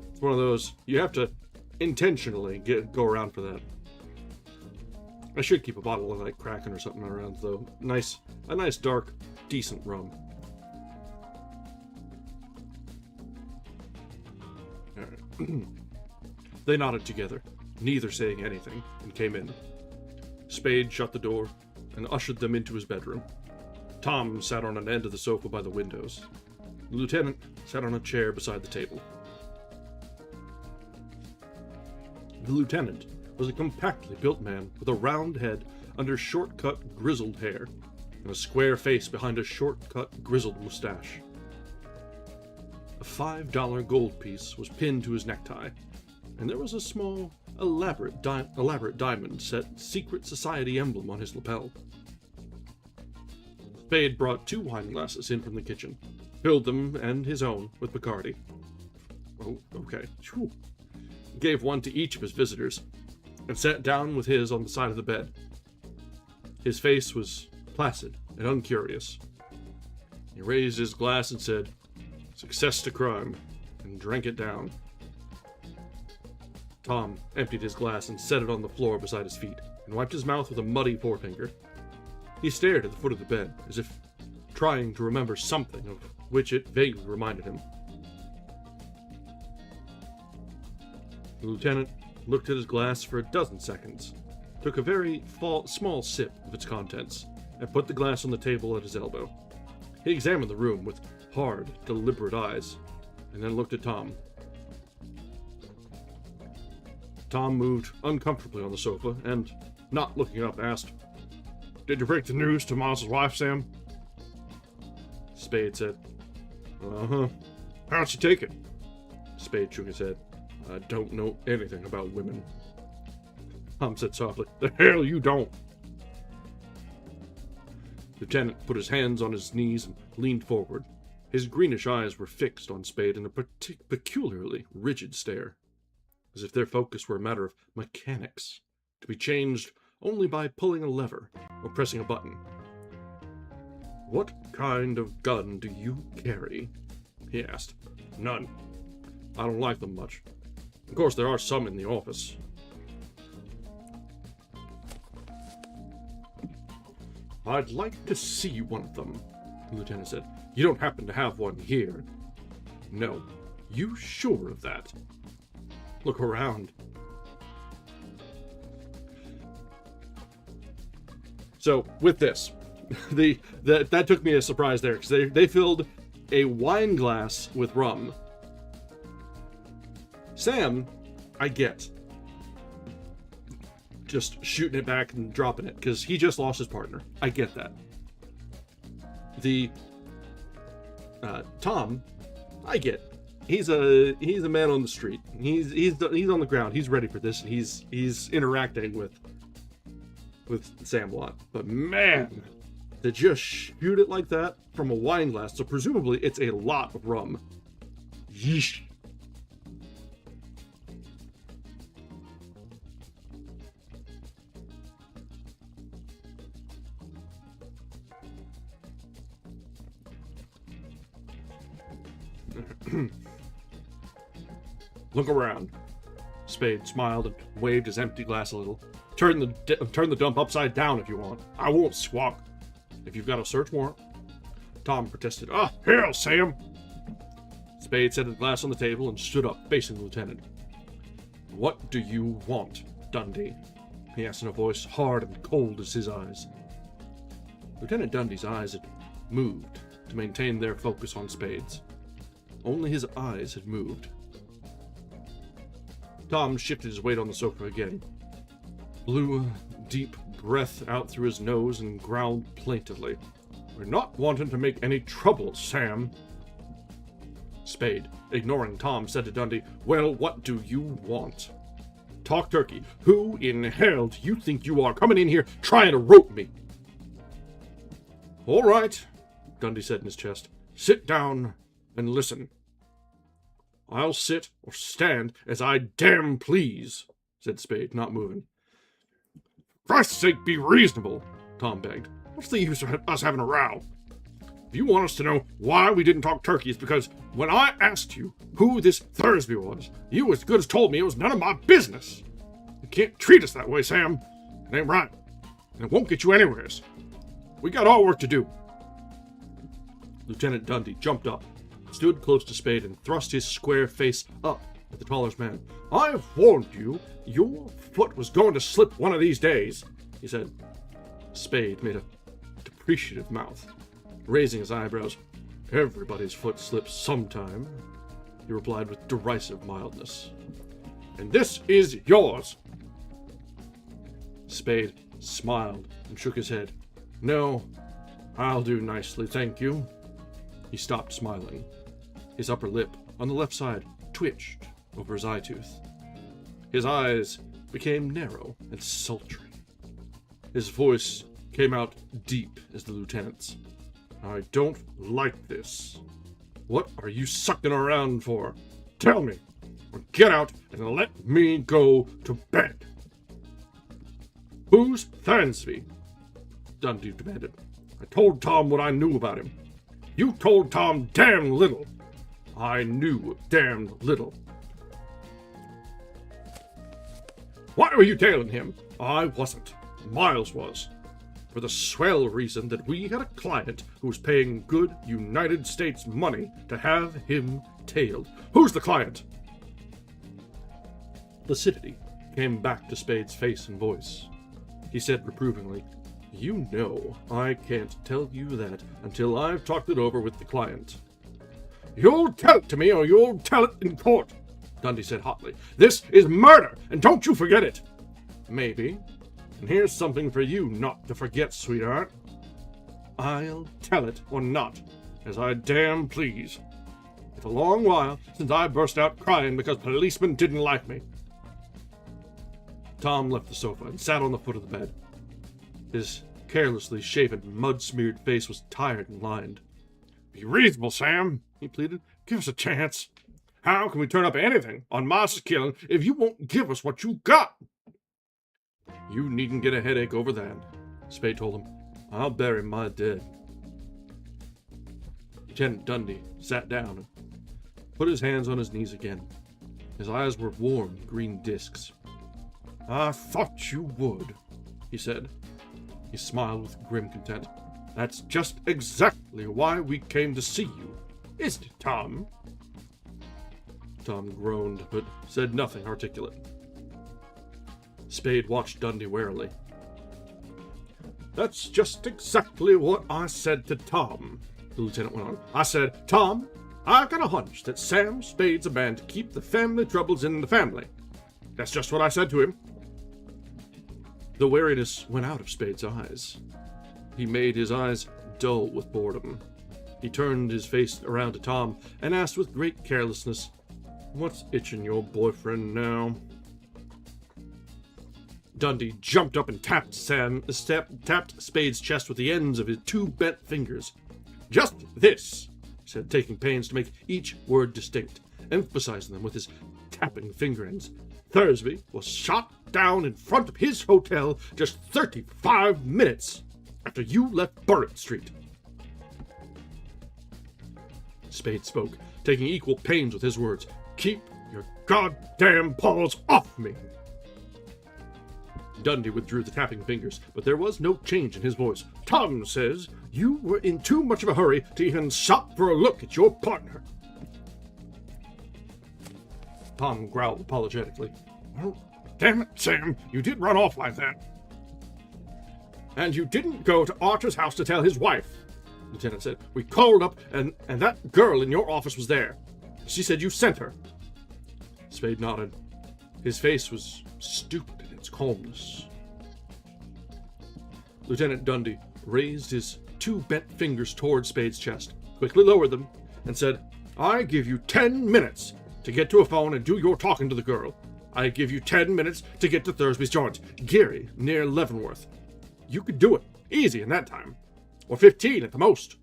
it's one of those, you have to intentionally go around for that. I should keep a bottle of, like, Kraken or something around, though. A nice, dark, decent rum. Alright. They nodded together, neither saying anything, and came in. Spade shut the door and ushered them into his bedroom. Tom sat on an end of the sofa by the windows. The lieutenant sat on a chair beside the table. The lieutenant was a compactly built man with a round head under short-cut, grizzled hair, and a square face behind a short-cut, grizzled mustache. A $5 gold piece was pinned to his necktie, and there was a small, elaborate diamond-set secret society emblem on his lapel. Spade brought 2 wine glasses in from the kitchen, filled them and his own with Bacardi. Oh, okay. Whew. Gave one to each of his visitors, and sat down with his on the side of the bed. His face was placid and uncurious. He raised his glass and said, "Success to crime," and drank it down. Tom emptied his glass and set it on the floor beside his feet, and wiped his mouth with a muddy forefinger. He stared at the foot of the bed, as if trying to remember something of which it vaguely reminded him. The lieutenant looked at his glass for a dozen seconds, took a very small sip of its contents, and put the glass on the table at his elbow. He examined the room with hard, deliberate eyes, and then looked at Tom. Tom moved uncomfortably on the sofa, and, not looking up, asked, "Did you break the news to Miles's wife, Sam?" Spade said, "Uh-huh. How'd she take it?" Spade shook his head. "I don't know anything about women." Tom said softly, "The hell you don't." The lieutenant put his hands on his knees and leaned forward. His greenish eyes were fixed on Spade in a peculiarly rigid stare, as if their focus were a matter of mechanics, to be changed only by pulling a lever or pressing a button. "What kind of gun do you carry?" he asked. "None. I don't like them much. Of course, there are some in the office." "I'd like to see one of them," the lieutenant said. "You don't happen to have one here?" "No. You sure of that?" "Look around." So, with this, that took me as a surprise there, because they filled a wine glass with rum. Sam, I get. Just shooting it back and dropping it, because he just lost his partner. I get that. Tom, I get. He's a man on the street. He's on the ground. He's ready for this. He's interacting with Sam Watt. But man, to just shoot it like that from a wine glass, so presumably it's a lot of rum. Yeesh. Look around. Spade smiled and waved his empty glass a little. Turn the dump upside down if you want. I won't squawk. If you've got a search warrant. Tom protested. "Ah, hell, Sam!" Spade set the glass on the table and stood up, facing the lieutenant. "What do you want, Dundee?" he asked in a voice hard and cold as his eyes. Lieutenant Dundee's eyes had moved to maintain their focus on Spade's. Only his eyes had moved. Tom shifted his weight on the sofa again, blew a deep breath out through his nose, and growled plaintively, "We're not wanting to make any trouble, Sam." Spade, ignoring Tom, said to Dundee, "Well, what do you want?" "Talk turkey. Who in hell do you think you are, coming in here trying to rope me?" "All right," Dundee said in his chest. sit down and listen." "I'll sit or stand as I damn please," said Spade, not moving. "For Christ's sake, be reasonable," Tom begged. "What's the use of us having a row? If you want us to know why we didn't talk turkey, it's because when I asked you who this Thursby was, you as good as told me it was none of my business. You can't treat us that way, Sam. It ain't right, and it won't get you anywheres. We got our work to do." Lieutenant Dundee jumped up, stood close to Spade, and thrust his square face up at the tallest man. "I've warned you, your foot was going to slip one of these days," he said. Spade made a depreciative mouth, raising his eyebrows. "Everybody's foot slips sometime," he replied with derisive mildness. "And this is yours." Spade smiled and shook his head. "No, I'll do nicely, thank you." He stopped smiling. His upper lip, on the left side, twitched over his eye tooth. His eyes became narrow and sultry. His voice came out deep as the lieutenant's. "I don't like this. What are you sucking around for? Tell me, or get out and let me go to bed." "Who's Thursby?" Dundee demanded. "I told Tom what I knew about him." "You told Tom damn little." "I knew damn little." "Why were you tailing him?" "I wasn't. Miles was. For the swell reason that we had a client who was paying good United States money to have him tailed." "Who's the client?" Placidity came back to Spade's face and voice. He said reprovingly, "You know I can't tell you that until I've talked it over with the client." "You'll tell it to me or you'll tell it in court," Dundee said hotly. "This is murder, and don't you forget it." "Maybe. And here's something for you not to forget, sweetheart. I'll tell it or not, as I damn please. It's a long while since I burst out crying because policemen didn't like me." Tom left the sofa and sat on the foot of the bed. His carelessly shaven, mud-smeared face was tired and lined. "Be reasonable, Sam," he pleaded. "Give us a chance. How can we turn up anything on Miles' killing if you won't give us what you got?" "You needn't get a headache over that," Spade told him. "I'll bury my dead." Lieutenant Dundee sat down and put his hands on his knees again. His eyes were warm green discs. "I thought you would," he said. He smiled with grim content. "That's just exactly why we came to see you, isn't it, Tom?" Tom groaned, but said nothing articulate. Spade watched Dundee warily. "That's just exactly what I said to Tom," the lieutenant went on. "I said, 'Tom, I've got a hunch that Sam Spade's a man to keep the family troubles in the family.' That's just what I said to him." The wariness went out of Spade's eyes. He made his eyes dull with boredom. He turned his face around to Tom and asked with great carelessness, "What's itching your boyfriend now?" Dundee jumped up and tapped Spade's chest with the ends of his two bent fingers. "Just this," he said, taking pains to make each word distinct, emphasizing them with his tapping finger ends. "Thursby was shot down in front of his hotel just 35 minutes after you left Burrett Street." Spade spoke, taking equal pains with his words. "Keep your goddamn paws off me." Dundee withdrew the tapping fingers, but there was no change in his voice. "Tom says you were in too much of a hurry to even stop for a look at your partner." Tom growled apologetically. "Well, damn it, Sam, you did run off like that." "And you didn't go to Archer's house to tell his wife," the lieutenant said. "We called up, and that girl in your office was there. She said you sent her." Spade nodded. His face was stupid in its calmness. Lieutenant Dundee raised his two bent fingers toward Spade's chest, quickly lowered them, and said, "I give you 10 minutes to get to a phone and do your talking to the girl. I give you 10 minutes to get to Thursby's joint, Geary, near Leavenworth. You could do it, easy in that time, or 15 at the most.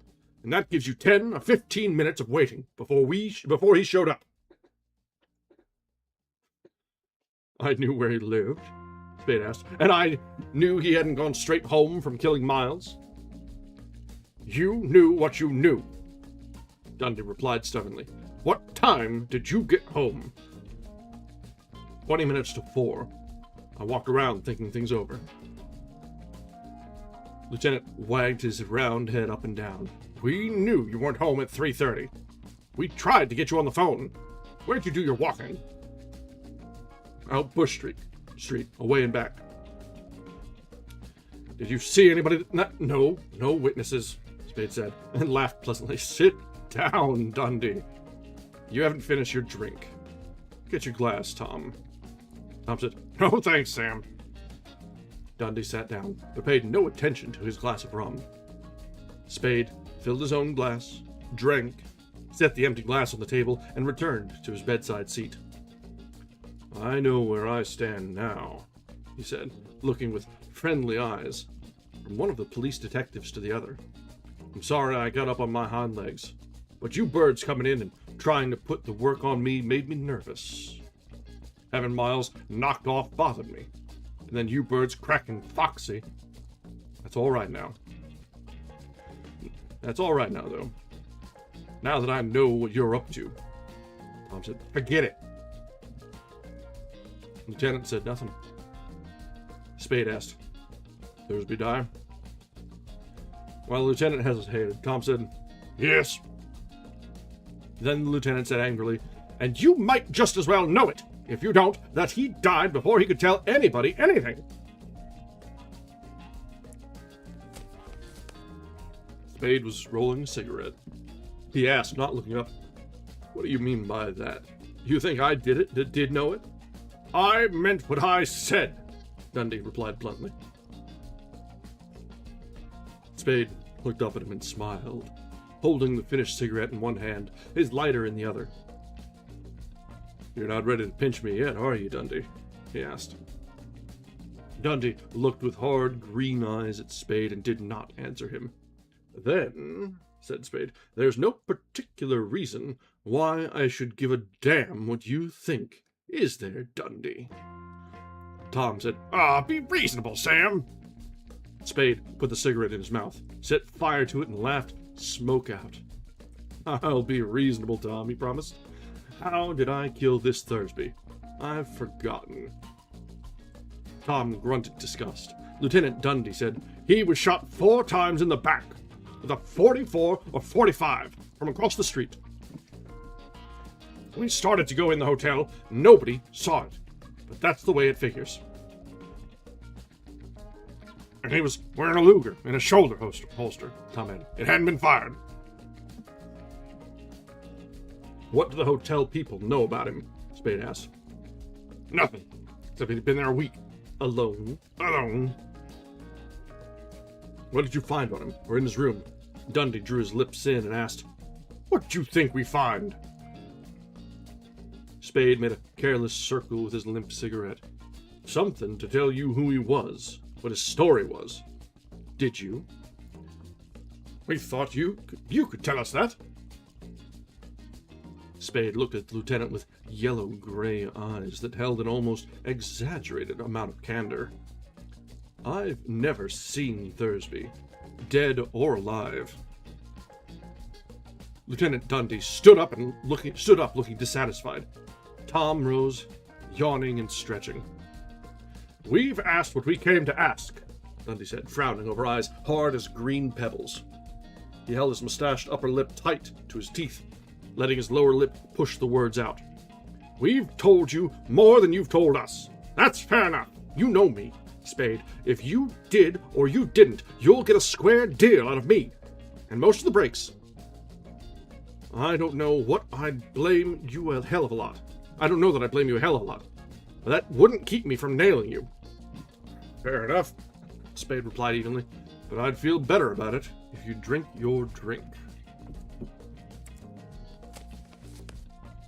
and that gives you 10 or 15 minutes of waiting before he showed up. I knew where he lived, Spade asked, and I knew he hadn't gone straight home from killing Miles. You knew what you knew, Dundee replied stubbornly. What time did you get home? 20 minutes to 4. I walked around thinking things over. Lieutenant wagged his round head up and down. We knew you weren't home at 3:30. We tried to get you on the phone. Where'd you do your walking? Out Bush Street, away and back. Did you see anybody? No witnesses, Spade said, and laughed pleasantly. Sit down, Dundee. You haven't finished your drink. Get your glass, Tom. Tom said, No thanks, Sam. Dundee sat down, but paid no attention to his glass of rum. Spade filled his own glass, drank, set the empty glass on the table, and returned to his bedside seat. I know where I stand now, he said, looking with friendly eyes from one of the police detectives to the other. I'm sorry I got up on my hind legs, but you birds coming in and trying to put the work on me made me nervous. Having Miles knocked off bothered me. And then you birds cracking Foxy. That's all right now. That's all right now, though. Now that I know what you're up to. Tom said, forget it. Lieutenant said nothing. Spade asked, Thursby die? While the lieutenant hesitated, Tom said, yes. Then the lieutenant said angrily, and you might just as well know it, if you don't, that he died before he could tell anybody anything. Spade was rolling a cigarette. He asked, not looking up, what do you mean by that? You think I did know it? I meant what I said, Dundee replied bluntly. Spade looked up at him and smiled, holding the finished cigarette in one hand, his lighter in the other. You're not ready to pinch me yet, are you, Dundee? He asked. Dundee looked with hard green eyes at Spade and did not answer him. Then, said Spade, there's no particular reason why I should give a damn what you think, is there, Dundee? Tom said, be reasonable, Sam. Spade put the cigarette in his mouth, set fire to it, and laughed smoke out. I'll be reasonable, Tom, he promised. How did I kill this Thursby? I've forgotten. Tom grunted disgust. Lieutenant Dundee said he was shot 4 times in the back with a 44 or 45 from across the street. When he started to go in the hotel, nobody saw it, but that's the way it figures. And he was wearing a Luger in a shoulder holster, Tom added. It hadn't been fired. What do the hotel people know about him? Spade asked. Nothing, except he'd been there a week. Alone. What did you find on him, or in his room? Dundee drew his lips in and asked, What do you think we find? Spade made a careless circle with his limp cigarette. Something to tell you who he was, what his story was. Did you? We thought you could tell us that. Spade looked at the lieutenant with yellow-gray eyes that held an almost exaggerated amount of candor. I've never seen Thursby, dead or alive. Lieutenant Dundee stood up looking dissatisfied. Tom rose, yawning and stretching. We've asked what we came to ask, Dundee said, frowning over eyes hard as green pebbles. He held his mustached upper lip tight to his teeth, letting his lower lip push the words out. We've told you more than you've told us. That's fair enough. You know me, Spade. If you did or you didn't, you'll get a square deal out of me. And most of the breaks. I don't know what I'd blame you a hell of a lot. I don't know that I blame you a hell of a lot. But that wouldn't keep me from nailing you. Fair enough, Spade replied evenly. But I'd feel better about it if you'd drink your drink.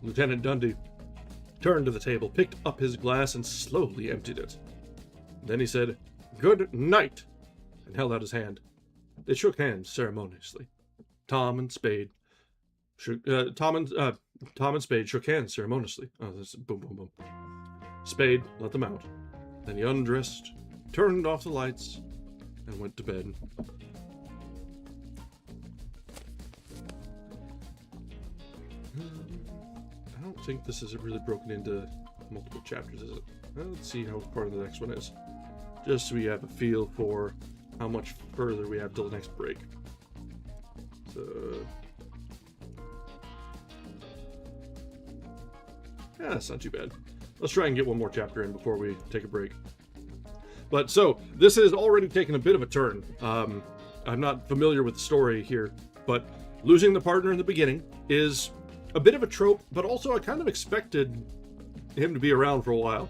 Lieutenant Dundee turned to the table, picked up his glass, and slowly emptied it. Then he said, Good night, and held out his hand. They shook hands ceremoniously. Tom and Spade Tom and Spade shook hands ceremoniously. Oh, this boom, boom, boom. Spade let them out. Then he undressed, turned off the lights, and went to bed. I don't think this is really broken into multiple chapters, is it? Let's see how part of the next one is. Just so we have a feel for how much further we have till the next break. So... yeah, that's not too bad. Let's try and get one more chapter in before we take a break. But so, this has already taken a bit of a turn. I'm not familiar with the story here, but losing the partner in the beginning is a bit of a trope, but also I kind of expected him to be around for a while.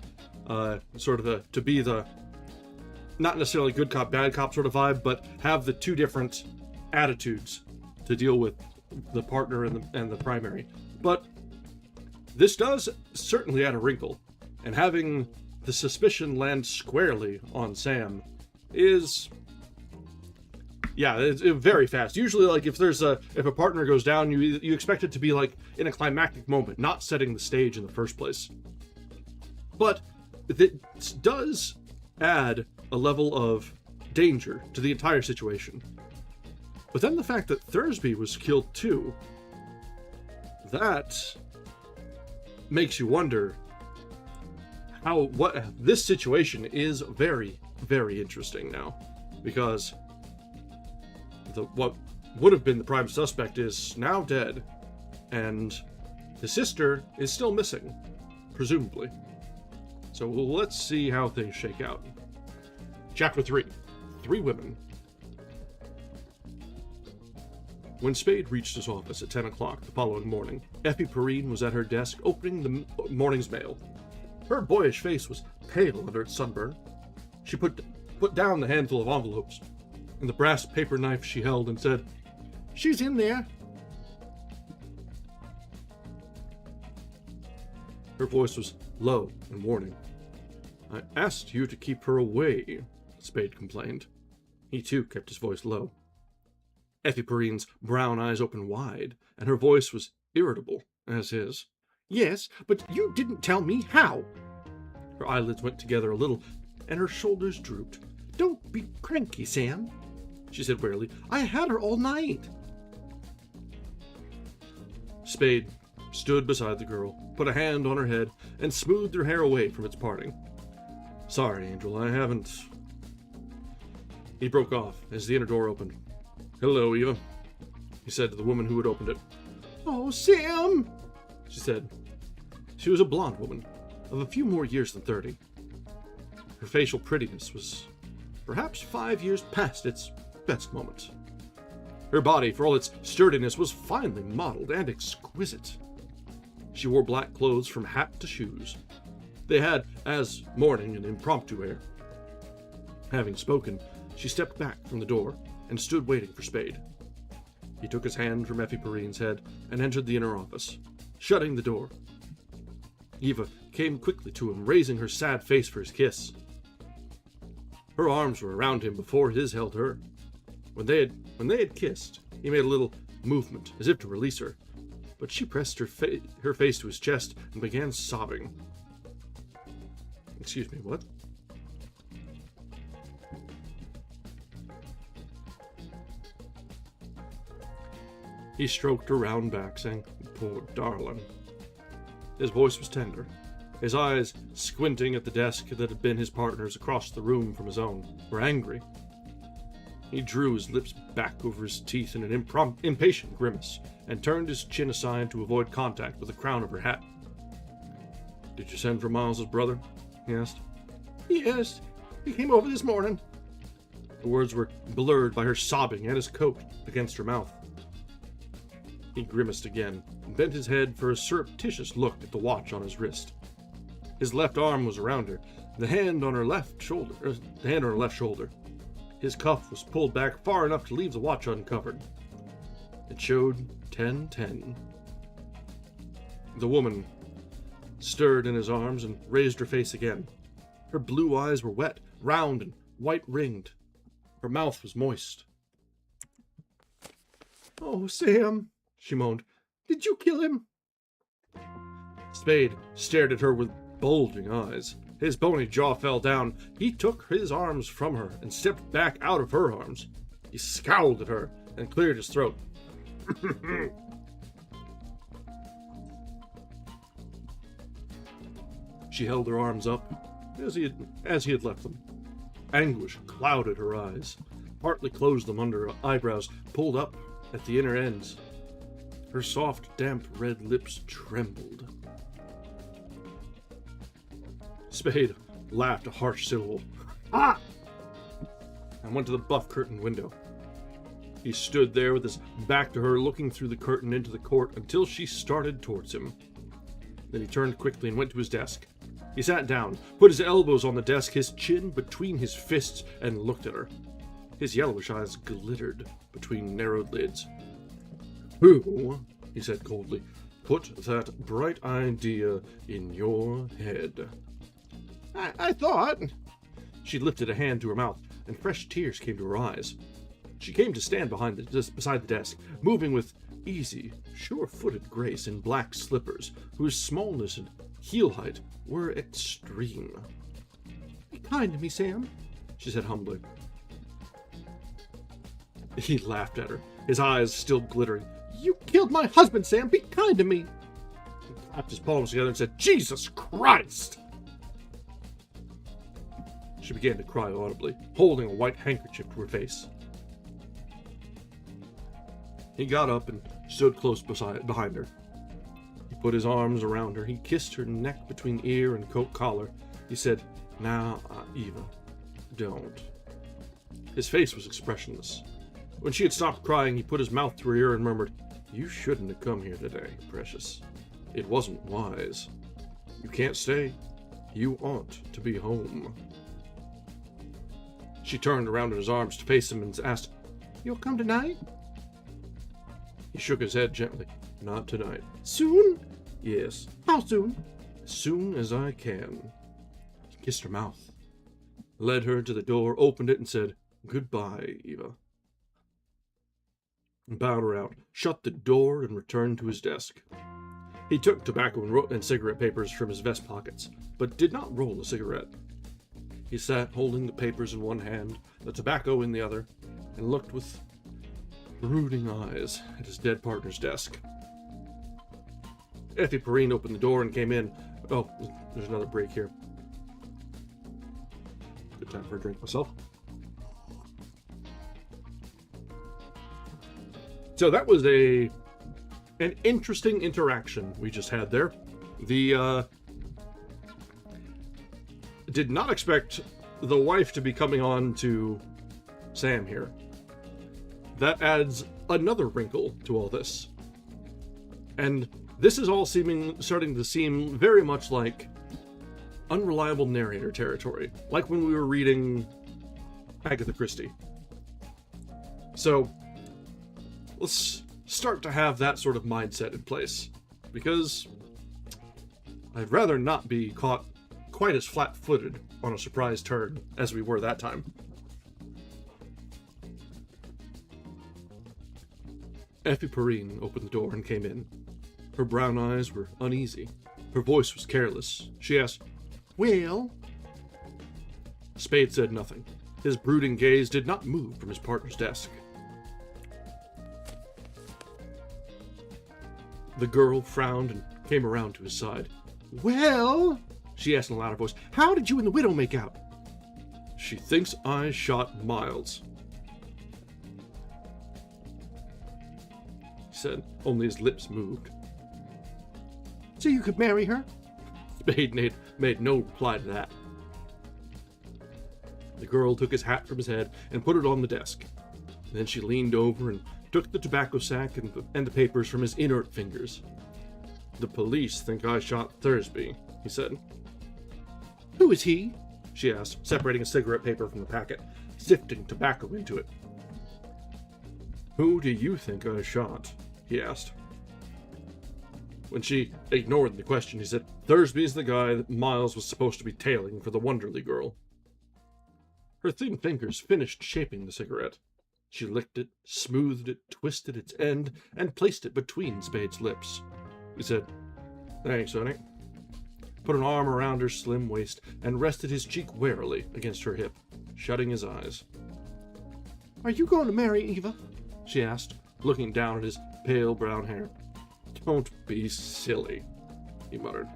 Sort of to be the, not necessarily good cop, bad cop sort of vibe, but have the two different attitudes to deal with the partner and the primary. But this does certainly add a wrinkle, and having the suspicion land squarely on Sam is, yeah, it's very fast. Usually, like, if a partner goes down, you expect it to be like in a climactic moment, not setting the stage in the first place. But it does add a level of danger to the entire situation. But then the fact that Thursby was killed too, that makes you wonder what this situation is very, very interesting now, because what would have been the prime suspect is now dead, and his sister is still missing, presumably. So let's see how things shake out. Chapter 3. 3 Women. When Spade reached his office at 10 o'clock the following morning, Effie Perrine was at her desk opening the morning's mail. Her boyish face was pale under its sunburn. She put down the handful of envelopes and the brass paper knife she held and said, "She's in there." Her voice was low and warning. "I asked you to keep her away," Spade complained. He too kept his voice low. Effie Perrine's brown eyes opened wide, and her voice was irritable as his. "Yes, but you didn't tell me how." Her eyelids went together a little, and her shoulders drooped. "Don't be cranky, Sam," she said wearily. "I had her all night." Spade stood beside the girl, put a hand on her head, and smoothed her hair away from its parting. "Sorry, Angel, I haven't..." He broke off as the inner door opened. "Hello, Eva," he said to the woman who had opened it. "Oh, Sam," she said. She was a blonde woman, of a few more years than 30. Her facial prettiness was perhaps 5 years past its best moment. Her body, for all its sturdiness, was finely modeled and exquisite. She wore black clothes from hat to shoes. They had, as morning, an impromptu air. Having spoken, she stepped back from the door and stood waiting for Spade. He took his hand from Effie Perrine's head and entered the inner office, shutting the door. Eva came quickly to him, raising her sad face for his kiss. Her arms were around him before his held her. When they had kissed, he made a little movement, as if to release her, but she pressed her face to his chest and began sobbing. "Excuse me, what?" He stroked her round back, saying, "Poor darling." His voice was tender, his eyes, squinting at the desk that had been his partner's across the room from his own, were angry. He drew his lips back over his teeth in an impatient grimace, and turned his chin aside to avoid contact with the crown of her hat. "Did you send for Miles's brother?" he asked. "Yes, he came over this morning." The words were blurred by her sobbing and his coat against her mouth. He grimaced again, and bent his head for a surreptitious look at the watch on his wrist. His left arm was around her, the hand on her left shoulder. His cuff was pulled back far enough to leave the watch uncovered. It showed 10:10. The woman stirred in his arms and raised her face again. Her blue eyes were wet, round, and white-ringed. Her mouth was moist. Oh, Sam, she moaned. Did you kill him? Spade stared at her with bulging eyes. His bony jaw fell down. He took his arms from her and stepped back out of her arms. He scowled at her and cleared his throat. She held her arms up as he had left them. Anguish clouded her eyes, partly closed them under her eyebrows, pulled up at the inner ends. Her soft, damp red lips trembled. Spade laughed a harsh syllable, "Ah!" and went to the buff curtained window. He stood there with his back to her, looking through the curtain into the court until she started towards him. Then he turned quickly and went to his desk. He sat down, put his elbows on the desk, his chin between his fists, and looked at her. His yellowish eyes glittered between narrowed lids. "Who," he said coldly, "put that bright idea in your head?" I thought... She lifted a hand to her mouth, and fresh tears came to her eyes. She came to stand beside the desk, moving with easy, sure-footed grace in black slippers, whose smallness and heel height were extreme. Be kind to me, Sam, she said humbly. He laughed at her, his eyes still glittering. You killed my husband, Sam. Be kind to me. He clapped his palms together and said, "Jesus Christ!" She began to cry audibly, holding a white handkerchief to her face. He got up and stood close behind her. He put his arms around her. He kissed her neck between ear and coat collar. He said, "Now, Eva, don't." His face was expressionless. When she had stopped crying, he put his mouth to her ear and murmured, "You shouldn't have come here today, precious. It wasn't wise. You can't stay. You ought to be home." She turned around in his arms to face him and asked, "You'll come tonight?" He shook his head gently. "Not tonight." "Soon?" "Yes." "How soon?" "As soon as I can." He kissed her mouth, led her to the door, opened it, and said, "Goodbye, Eva." And bowed her out, shut the door, and returned to his desk. He took tobacco and cigarette papers from his vest pockets, but did not roll a cigarette. He sat holding the papers in one hand, the tobacco in the other, and looked with brooding eyes at his dead partner's desk. Effie Perrine opened the door and came in. Oh, there's another break here. Good time for a drink myself. So that was an interesting interaction we just had there. Did not expect the wife to be coming on to Sam here. That adds another wrinkle to all this. And this is all starting to seem very much like unreliable narrator territory, like when we were reading Agatha Christie. So let's start to have that sort of mindset in place, because I'd rather not be caught quite as flat-footed on a surprise turn as we were that time. Effie Perrine opened the door and came in. Her brown eyes were uneasy. Her voice was careless. She asked, "Well?" Spade said nothing. His brooding gaze did not move from his partner's desk. The girl frowned and came around to his side. "Well?" she asked in a louder voice. "How did you and the widow make out?" "She thinks I shot Miles," he said. Only his lips moved. "So you could marry her?" Spade made no reply to that. The girl took his hat from his head and put it on the desk. Then she leaned over and took the tobacco sack and the papers from his inert fingers. "The police think I shot Thursby," he said. "Who is he?" she asked, separating a cigarette paper from the packet, sifting tobacco into it. "Who do you think I shot?" he asked. When she ignored the question, he said, "Thursby's the guy that Miles was supposed to be tailing for the Wonderly girl." Her thin fingers finished shaping the cigarette. She licked it, smoothed it, twisted its end, and placed it between Spade's lips. He said, "Thanks, honey," put an arm around her slim waist, and rested his cheek warily against her hip, shutting his eyes. "Are you going to marry Eva?" she asked, looking down at his pale brown hair. "Don't be silly," he muttered.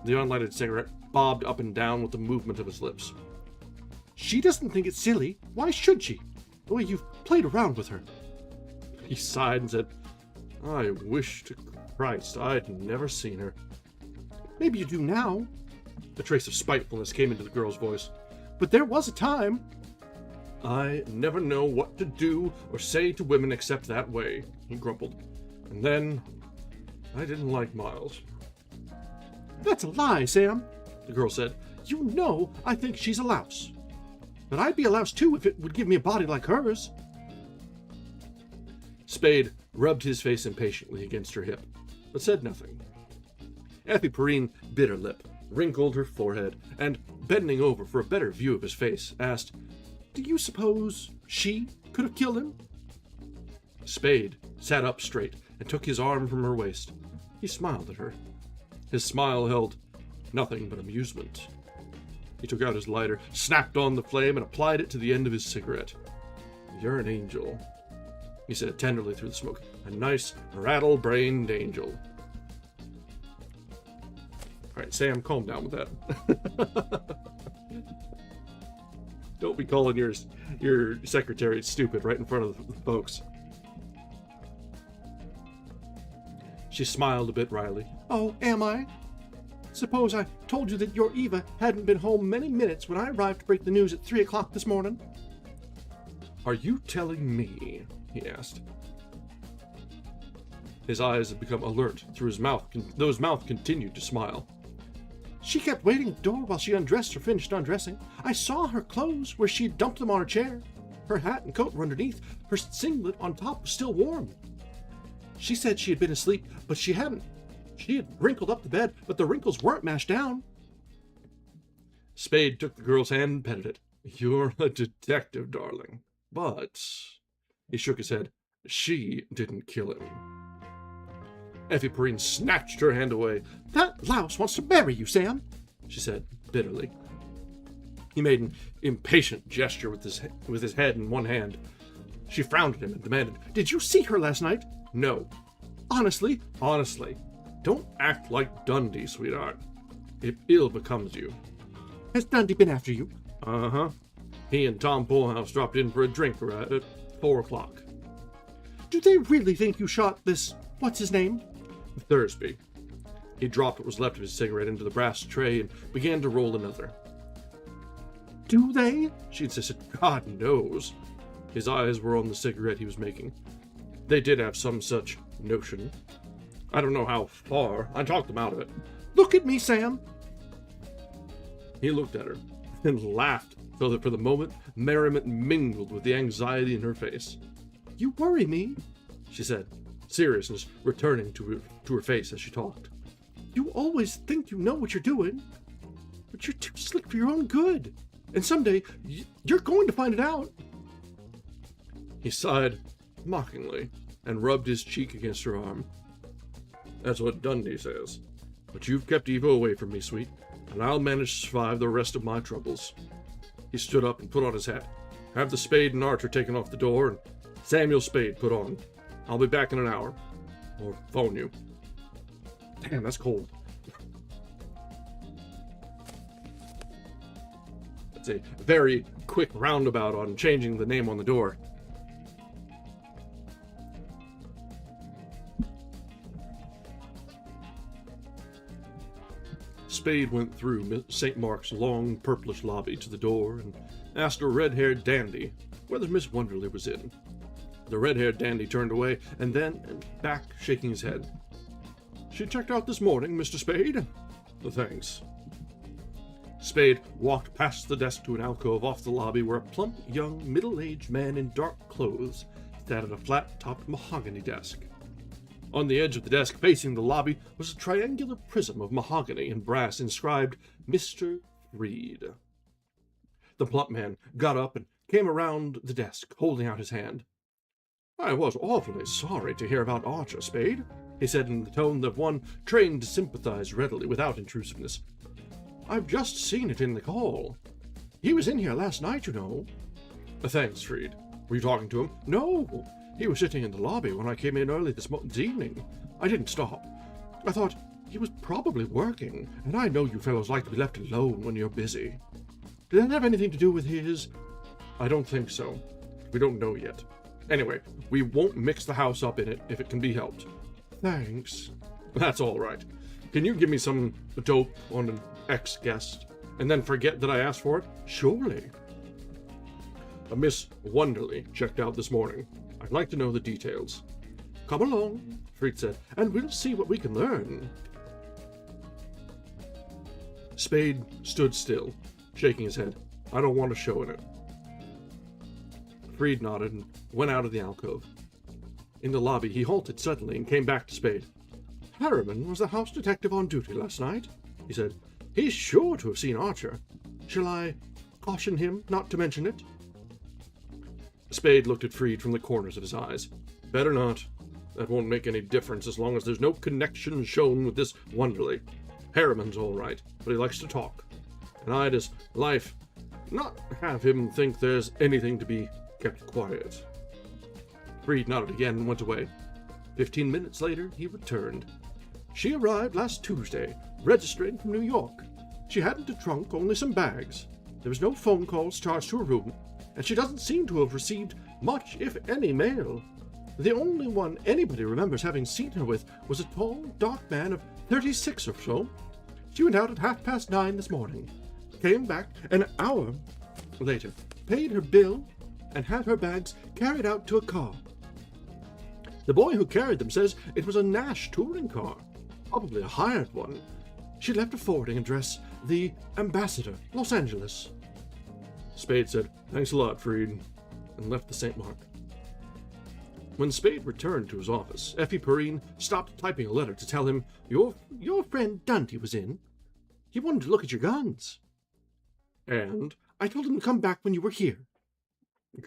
The unlighted cigarette bobbed up and down with the movement of his lips. "She doesn't think it's silly. Why should she? The way you've played around with her." He sighed and said, "I wish to Christ I'd never seen her." "Maybe you do now." A trace of spitefulness came into the girl's voice. "But there was a time." "I never know what to do or say to women except that way," he grumbled. "And then I didn't like Miles." "That's a lie, Sam," the girl said. "You know I think she's a louse. But I'd be a louse too if it would give me a body like hers." Spade rubbed his face impatiently against her hip, but said nothing. Effie Perrine bit her lip, wrinkled her forehead, and, bending over for a better view of his face, asked, "Do you suppose she could have killed him?" Spade sat up straight and took his arm from her waist. He smiled at her. His smile held nothing but amusement. He took out his lighter, snapped on the flame, and applied it to the end of his cigarette. "You're an angel," he said tenderly through the smoke. "A nice, rattle-brained angel." All right, Sam, calm down with that. Don't be calling your secretary stupid right in front of the folks. She smiled a bit wryly. "Oh, am I? Suppose I told you that your Eva hadn't been home many minutes when I arrived to break the news at 3 o'clock this morning?" "Are you telling me?" he asked. His eyes had become alert through his mouth, though his mouth continued to smile. "She kept waiting at the door while she undressed or finished undressing. I saw her clothes where she had dumped them on her chair. Her hat and coat were underneath. Her singlet on top was still warm. She said she had been asleep, but she hadn't. She had wrinkled up the bed, but the wrinkles weren't mashed down." Spade took the girl's hand and petted it. "You're a detective, darling. But," he shook his head, "she didn't kill him." Effie Perrine snatched her hand away. "That louse wants to marry you, Sam," she said bitterly. He made an impatient gesture with his head in one hand. She frowned at him and demanded, "Did you see her last night?" "No." "Honestly?" "Honestly. Don't act like Dundee, sweetheart. It ill becomes you." "Has Dundee been after you?" "Uh-huh. He and Tom Bullhouse dropped in for a drink at 4 o'clock. "Do they really think you shot this, what's his name?" "Thursby." He dropped what was left of his cigarette into the brass tray and began to roll another. "Do they?" she insisted. "God knows." His eyes were on the cigarette he was making. "They did have some such notion. I don't know how far. I talked them out of it." "Look at me, Sam." He looked at her and laughed, so that for the moment merriment mingled with the anxiety in her face. "You worry me," she said, seriousness returning to her face as she talked. "You always think you know what you're doing, but you're too slick for your own good. And someday, you're going to find it out." He sighed mockingly and rubbed his cheek against her arm. "That's what Dundee says. But you've kept Eva away from me, sweet, and I'll manage to survive the rest of my troubles." He stood up and put on his hat. "Have the Spade and Archer taken off the door, and Samuel Spade put on. I'll be back in an hour. Or phone you." Damn, that's cold. That's a very quick roundabout on changing the name on the door. Spade went through St. Mark's long, purplish lobby to the door and asked a red-haired dandy whether Miss Wonderly was in. The red-haired dandy turned away and then back, shaking his head. "She checked out this morning, Mr. Spade." "Thanks." Spade walked past the desk to an alcove off the lobby where a plump, young, middle-aged man in dark clothes sat at a flat-topped mahogany desk. On the edge of the desk facing the lobby was a triangular prism of mahogany and brass inscribed Mr. Freed. The plump man got up and came around the desk, holding out his hand. I was awfully sorry to hear about Archer, Spade, he said in the tone of one trained to sympathize readily without intrusiveness. I've just seen it in the call. He was in here last night, you know. Thanks, Freed. Were you talking to him? No, he was sitting in the lobby when I came in early this evening. I didn't stop. I thought he was probably working, and I know you fellows like to be left alone when you're busy. Did that have anything to do with his... I don't think so. We don't know yet. Anyway, we won't mix the house up in it if it can be helped. Thanks. That's all right. Can you give me some dope on an ex-guest, and then forget that I asked for it? Surely. A Miss Wonderly checked out this morning. I'd like to know the details. Come along, Freed said, and we'll see what we can learn. Spade stood still, shaking his head. I don't want a show in it. Freed nodded and went out of the alcove. In the lobby, he halted suddenly and came back to Spade. Harriman was the house detective on duty last night, he said. He's sure to have seen Archer. Shall I caution him not to mention it? Spade looked at Freed from the corners of his eyes. Better not. That won't make any difference as long as there's no connection shown with this Wonderly. Harriman's all right, but he likes to talk. And I'd, as life, not have him think there's anything to be kept quiet. Freed nodded again and went away. 15 minutes later, he returned. She arrived last Tuesday, registering from New York. She hadn't a trunk, only some bags. There was no phone calls charged to her room, and she doesn't seem to have received much, if any, mail. The only one anybody remembers having seen her with was a tall, dark man of 36 or so. She went out at 9:30 this morning, came back an hour later, paid her bill, and had her bags carried out to a car. The boy who carried them says it was a Nash touring car, probably a hired one. She left a forwarding address, the Ambassador, Los Angeles. Spade said, "Thanks a lot, Freed," and left the St. Mark. When Spade returned to his office, Effie Perrine stopped typing a letter to tell him, Your friend Dundee was in. He wanted to look at your guns. And I told him to come back when you were here.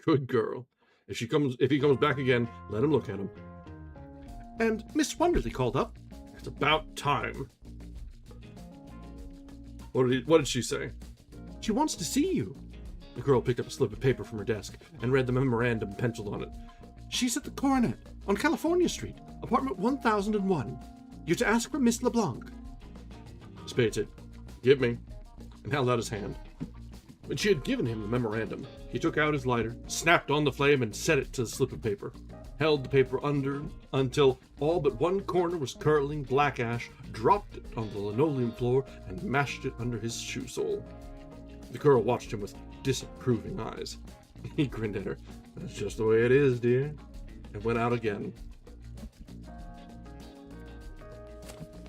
Good girl. If he comes back again, let him look at him. And Miss Wonderly called up. It's about time. What did she say? She wants to see you. The girl picked up a slip of paper from her desk and read the memorandum penciled on it. She's at the Coronet on California Street, apartment 1001. You're to ask for Miss LeBlanc. Spade said, "Give me," and held out his hand. When she had given him the memorandum, he took out his lighter, snapped on the flame, and set it to the slip of paper. Held the paper under until all but one corner was curling black ash, dropped it on the linoleum floor, and mashed it under his shoe sole. The girl watched him with disapproving eyes. He grinned at her. "That's just the way it is, dear," and went out again.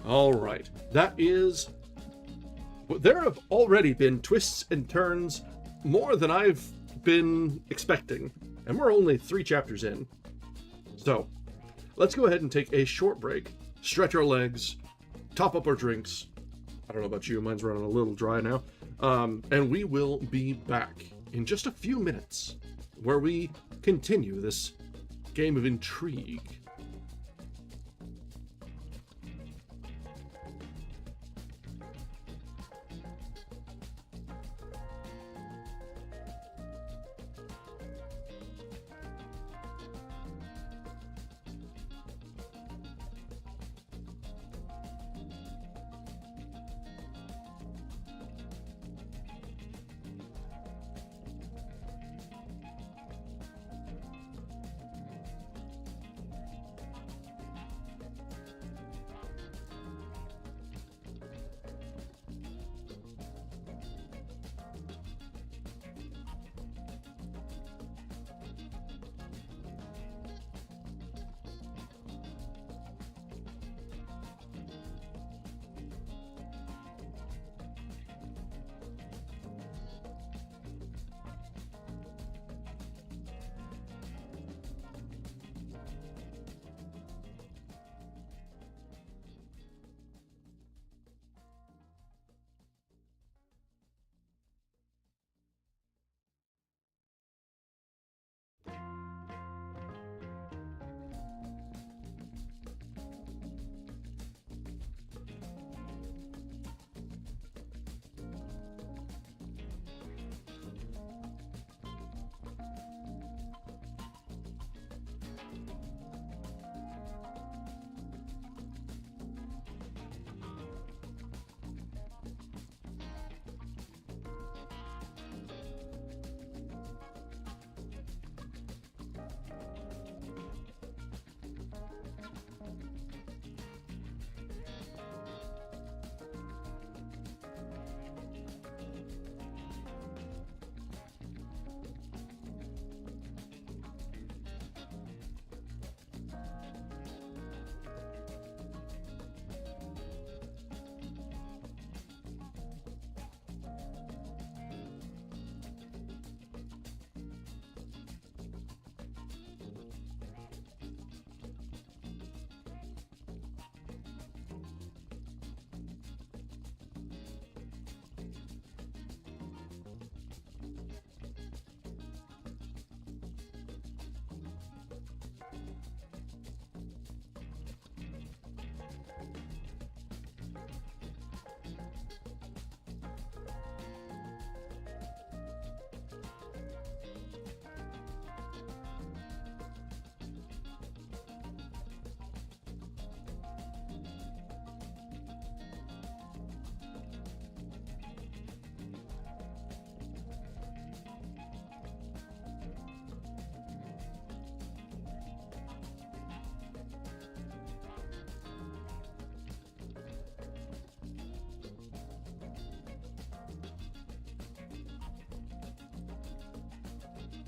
All right, there have already been twists and turns, more than I've been expecting, and we're only 3 chapters in. So, let's go ahead and take a short break, stretch our legs, top up our drinks. I don't know about you, mine's running a little dry now. And we will be back in just a few minutes, where we continue this game of intrigue.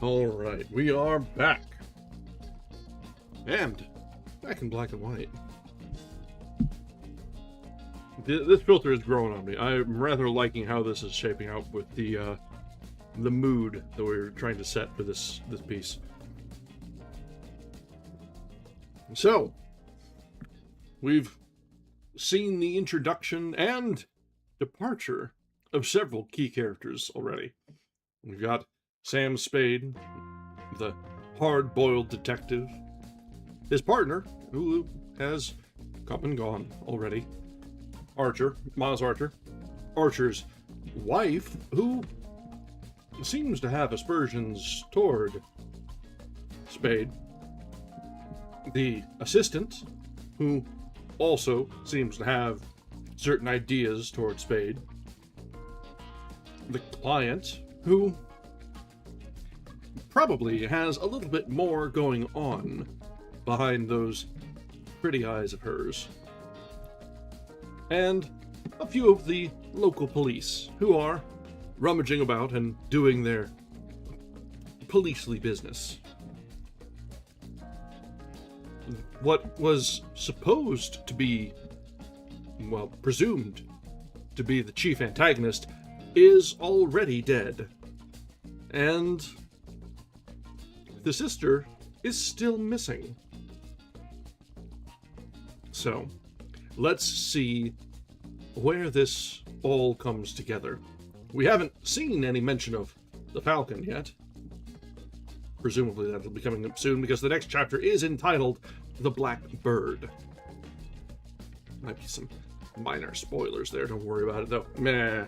Alright, we are back. And back in black and white. This filter is growing on me. I'm rather liking how this is shaping out with the mood that we're trying to set for this piece. So, we've seen the introduction and departure of several key characters already. We've got Sam Spade, the hard-boiled detective. His partner, who has come and gone already. Archer, Miles Archer. Archer's wife, who seems to have aspersions toward Spade. The assistant, who also seems to have certain ideas toward Spade. The client, who probably has a little bit more going on behind those pretty eyes of hers. And a few of the local police, who are rummaging about and doing their policely business. What was supposed to be, well, presumed to be the chief antagonist is already dead. And the sister is still missing. So, let's see where this all comes together. We haven't seen any mention of the Falcon yet. Presumably that'll be coming up soon, because the next chapter is entitled The Black Bird. Might be some minor spoilers there, don't worry about it though. Meh.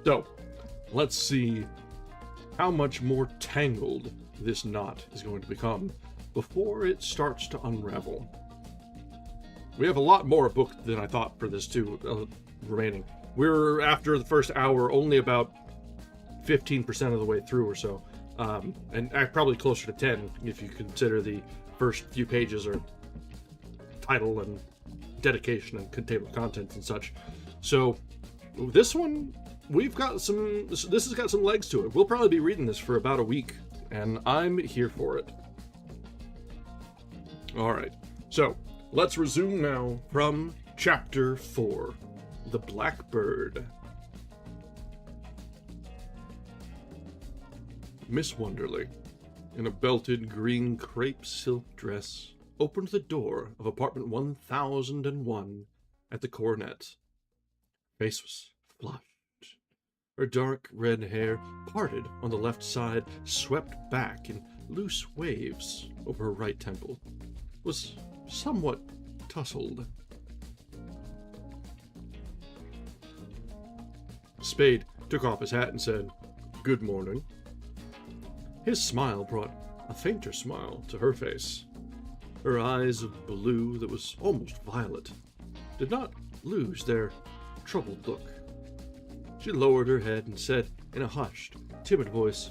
So, let's see how much more tangled this knot is going to become before it starts to unravel. We have a lot more book than I thought for this too, remaining. We're, after the first hour, only about 15% of the way through or so. And probably closer to 10 if you consider the first few pages are title and dedication and table of contents and such. So this one, we've got some, this has got some legs to it. We'll probably be reading this for about a week, and I'm here for it. Alright, so let's resume now from Chapter 4, The Black Bird. Miss Wonderly, in a belted green crepe silk dress, opened the door of apartment 1001 at the Coronet. Her face was flushed. Her dark red hair, parted on the left side, swept back in loose waves over her right temple, was somewhat tousled. Spade took off his hat and said, "Good morning." His smile brought a fainter smile to her face. Her eyes of blue that was almost violet did not lose their troubled look. She lowered her head and said in a hushed, timid voice,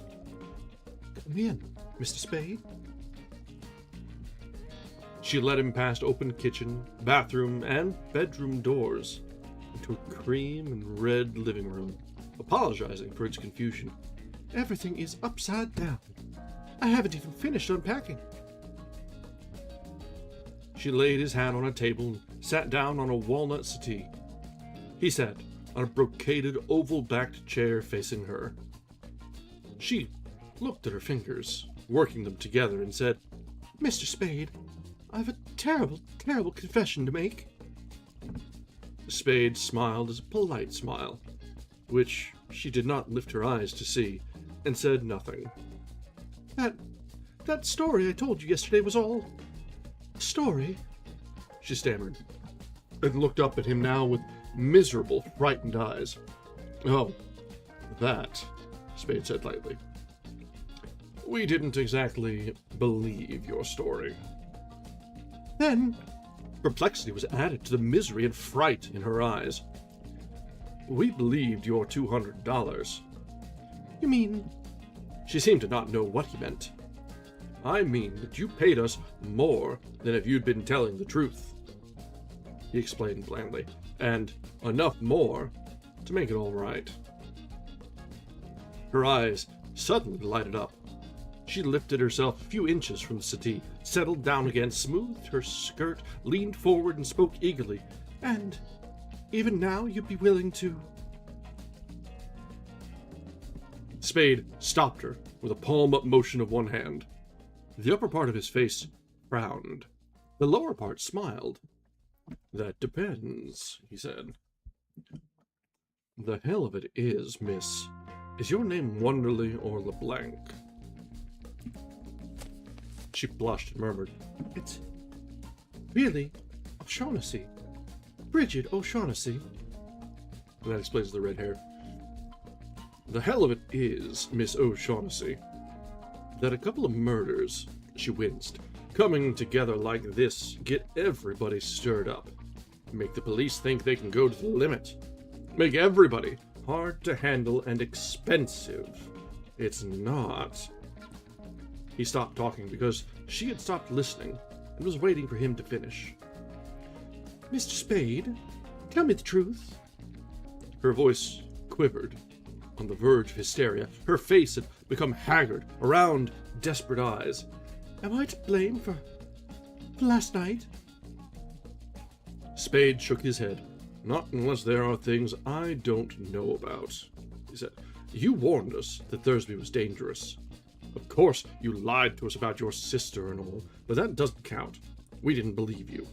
"Come in, Mr. Spade." She led him past open kitchen, bathroom, and bedroom doors into a cream and red living room, apologizing for its confusion. Everything is upside down. I haven't even finished unpacking. She laid his hat on a table and sat down on a walnut settee. He sat on a brocaded oval-backed chair facing her. She looked at her fingers, working them together, and said, "Mr. Spade, I've a terrible, terrible confession to make." Spade smiled as a polite smile, which she did not lift her eyes to see, and said nothing. That story I told you yesterday was all a story," she stammered, and looked up at him now with miserable, frightened eyes. "Oh, that," Spade said lightly. "We didn't exactly believe your story." Then perplexity was added to the misery and fright in her eyes. "We believed your $200. You mean? She seemed to not know what he meant. "I mean that you paid us more than if you'd been telling the truth," he explained blandly, "and enough more to make it all right." Her eyes suddenly lighted up. She lifted herself a few inches from the settee, settled down again, smoothed her skirt, leaned forward, and spoke eagerly. And even now you'd be willing to... Spade stopped her with a palm-up motion of one hand. The upper part of his face frowned. The lower part smiled. "That depends," he said. "The hell of it is, miss, is your name Wonderly or LeBlanc?" She blushed and murmured, It's really O'Shaughnessy. Bridget O'Shaughnessy. And that explains the red hair. "The hell of it is, Miss O'Shaughnessy, that a couple of murders," she winced, "coming together like this get everybody stirred up. Make the police think they can go to the limit. Make everybody hard to handle and expensive. It's not." He stopped talking because she had stopped listening and was waiting for him to finish. Mr. Spade, tell me the truth. Her voice quivered, on the verge of hysteria. Her face had become haggard, around desperate eyes. Am I to blame for last night? Spade shook his head. "Not unless there are things I don't know about," he said. "You warned us that Thursby was dangerous. Of course, you lied to us about your sister and all, but that doesn't count. We didn't believe you."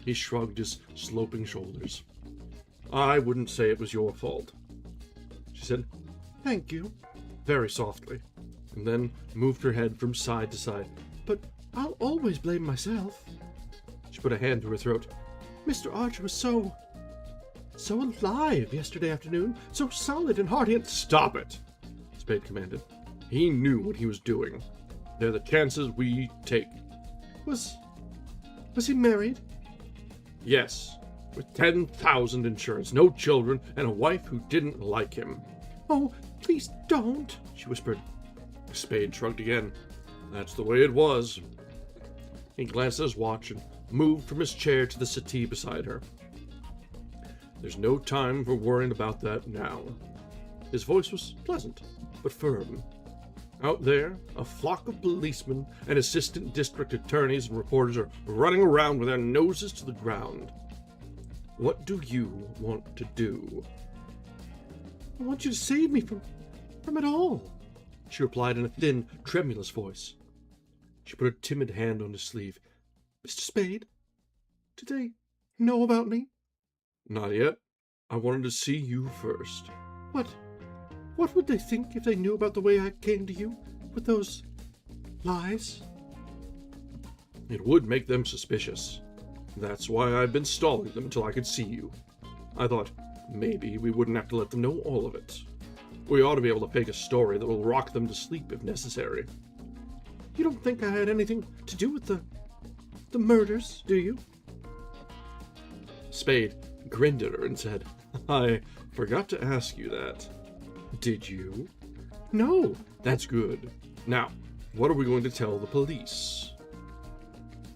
He shrugged his sloping shoulders. "I wouldn't say it was your fault," she said. Thank you. Very softly, and then moved her head from side to side. But I'll always blame myself. She put a hand to her throat. Mr. Archer was so alive yesterday afternoon, so solid and hearty and... "Stop it," Spade commanded. He knew what he was doing. They're the chances we take. Was he married? Yes, with 10,000 insurance, no children, and a wife who didn't like him. Oh, please don't, she whispered. Spade shrugged again. That's the way it was. He glanced at his watch and moved from his chair to the settee beside her. There's no time for worrying about that now. His voice was pleasant, but firm. Out there, a flock of policemen and assistant district attorneys and reporters are running around with their noses to the ground. What do you want to do? I want you to save me from it all, she replied in a thin, tremulous voice. She put a timid hand on his sleeve. Mr. Spade, did they know about me? Not yet. I wanted to see you first. What would they think if they knew about the way I came to you with those lies? It would make them suspicious. That's why I've been stalling them until I could see you. I thought maybe we wouldn't have to let them know all of it. We ought to be able to fake a story that will rock them to sleep if necessary. You don't think I had anything to do with the murders, do you? Spade grinned at her and said, I forgot to ask you that. Did you? No. That's good. Now, what are we going to tell the police?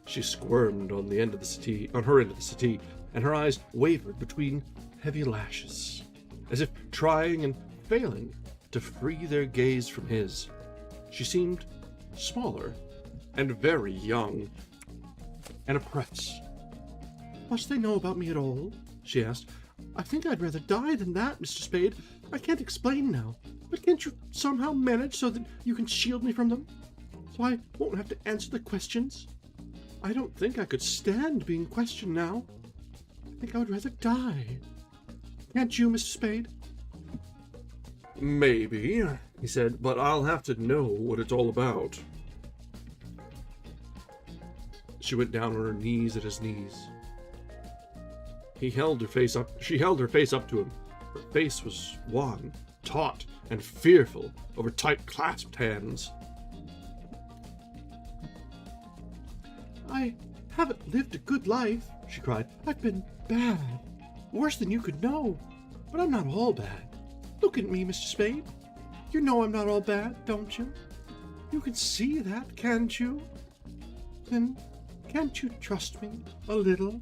She squirmed on the end of the settee, on her end of the settee, and her eyes wavered between heavy lashes, as if trying and failing to free their gaze from his. She seemed smaller and very young and oppressed. Must they know about me at all? She asked. I think I'd rather die than that, Mr. Spade. I can't explain now, but can't you somehow manage so that you can shield me from them? So I won't have to answer the questions? I don't think I could stand being questioned now. I think I would rather die. Can't you, Mr. Spade? Maybe, he said, but I'll have to know what it's all about. She went down on her knees at his knees. She held her face up to him. Her face was wan, taut, and fearful over tight-clasped hands. I haven't lived a good life, she cried. I've been bad. Worse than you could know. But I'm not all bad. Look at me, Mr. Spade. You know I'm not all bad, don't you? You can see that, can't you? Then can't you trust me a little?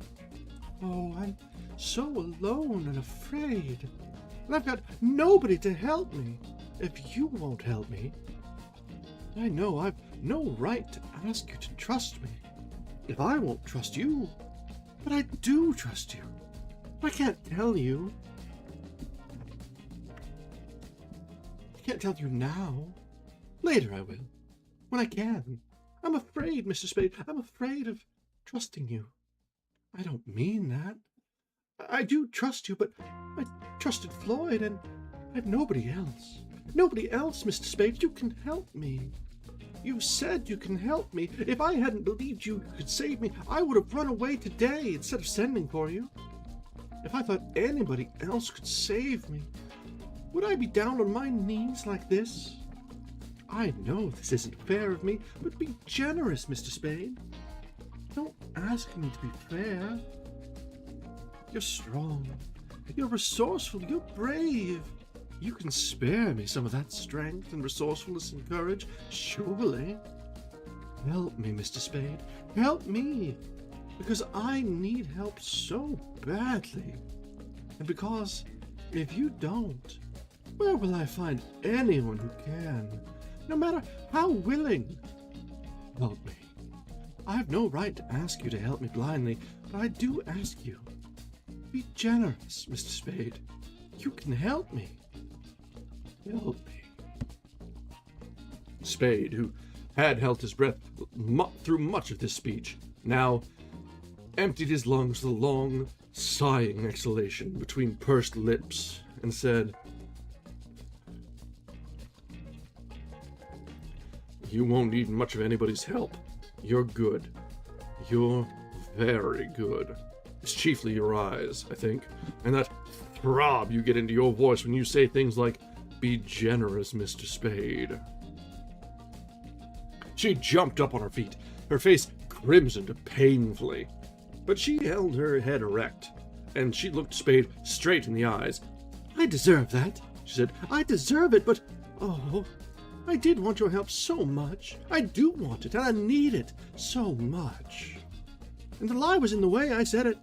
Oh, I'm so alone and afraid. and I've got nobody to help me if you won't help me. I know I've no right to ask you to trust me if I won't trust you, but I do trust you. I can't tell you. I can't tell you now. Later I will, when I can. I'm afraid, Mr. Spade. I'm afraid of trusting you. I don't mean that. I do trust you, but I trusted Floyd, and I have nobody else. Nobody else, Mr. Spade. You can help me. You said you can help me. If I hadn't believed you could save me, I would have run away today instead of sending for you. If I thought anybody else could save me, would I be down on my knees like this? I know this isn't fair of me, but be generous, Mr. Spade. Don't ask me to be fair. You're strong. You're resourceful. You're brave. You can spare me some of that strength and resourcefulness and courage, surely. Help me, Mr. Spade. Help me. Because I need help so badly. And because if you don't, where will I find anyone who can, no matter how willing? Help me. I have no right to ask you to help me blindly, but I do ask you. Be generous, Mr. Spade. You can help me. Help me. Spade, who had held his breath through much of this speech, now emptied his lungs with a long, sighing exhalation between pursed lips, and said, "You won't need much of anybody's help. You're good. You're very good. It's chiefly your eyes, I think, and that throb you get into your voice when you say things like, 'Be generous, Mr. Spade.'" She jumped up on her feet, her face crimsoned painfully, but she held her head erect, and she looked Spade straight in the eyes. "I deserve that," she said. "I deserve it, but, oh, I did want your help so much. I do want it, and I need it so much. And the lie was in the way I said it,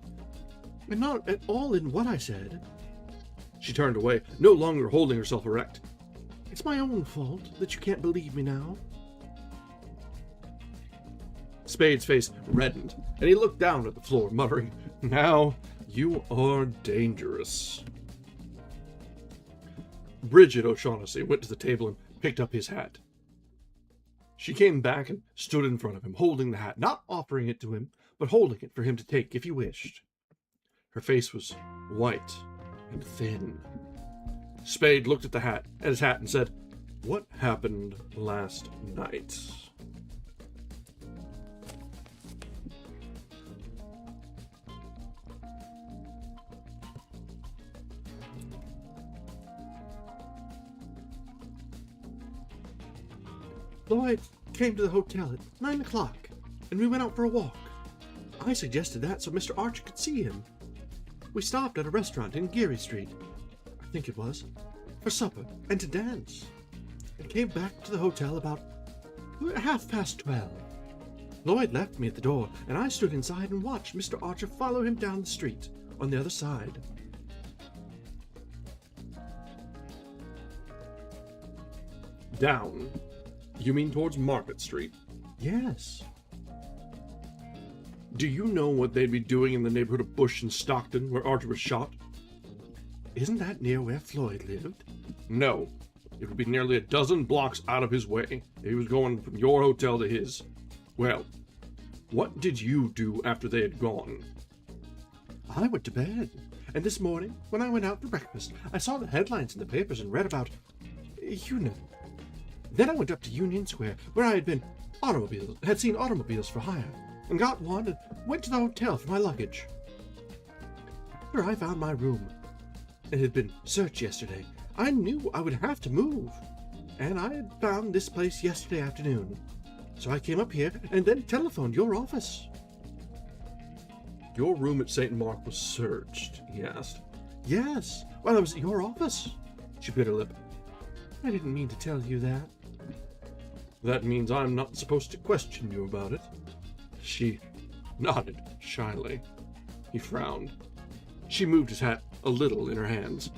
and not at all in what I said." She turned away, no longer holding herself erect. "It's my own fault that you can't believe me now." Spade's face reddened, and he looked down at the floor, muttering, "Now you are dangerous." Bridget O'Shaughnessy went to the table and picked up his hat. She came back and stood in front of him, holding the hat, not offering it to him, but holding it for him to take if he wished. Her face was white and thin. Spade looked at his hat, and said, "What happened last night?" Floyd came to the hotel at 9 o'clock, and we went out for a walk. I suggested that so Mr. Archer could see him. We stopped at a restaurant in Geary Street, I think it was, for supper and to dance, and came back to the hotel about 12:30. Floyd left me at the door, and I stood inside and watched Mr. Archer follow him down the street on the other side. Down? You mean towards Market Street? Yes. Do you know what they'd be doing in the neighborhood of Bush and Stockton, where Archer was shot? Isn't that near where Floyd lived? No. It would be nearly a dozen blocks out of his way if he was going from your hotel to his. Well, what did you do after they had gone? I went to bed, and this morning, when I went out for breakfast, I saw the headlines in the papers and read about, you know. Then I went up to Union Square, where I had seen automobiles for hire, and got one and went to the hotel for my luggage. After I found my room, it had been searched yesterday, I knew I would have to move, and I had found this place yesterday afternoon. So I came up here and then telephoned your office. Your room at St. Mark was searched, he asked. Yes, while I was at your office. She bit her lip. I didn't mean to tell you that. That means I'm not supposed to question you about it. She nodded shyly. He frowned. She moved his hat a little in her hands.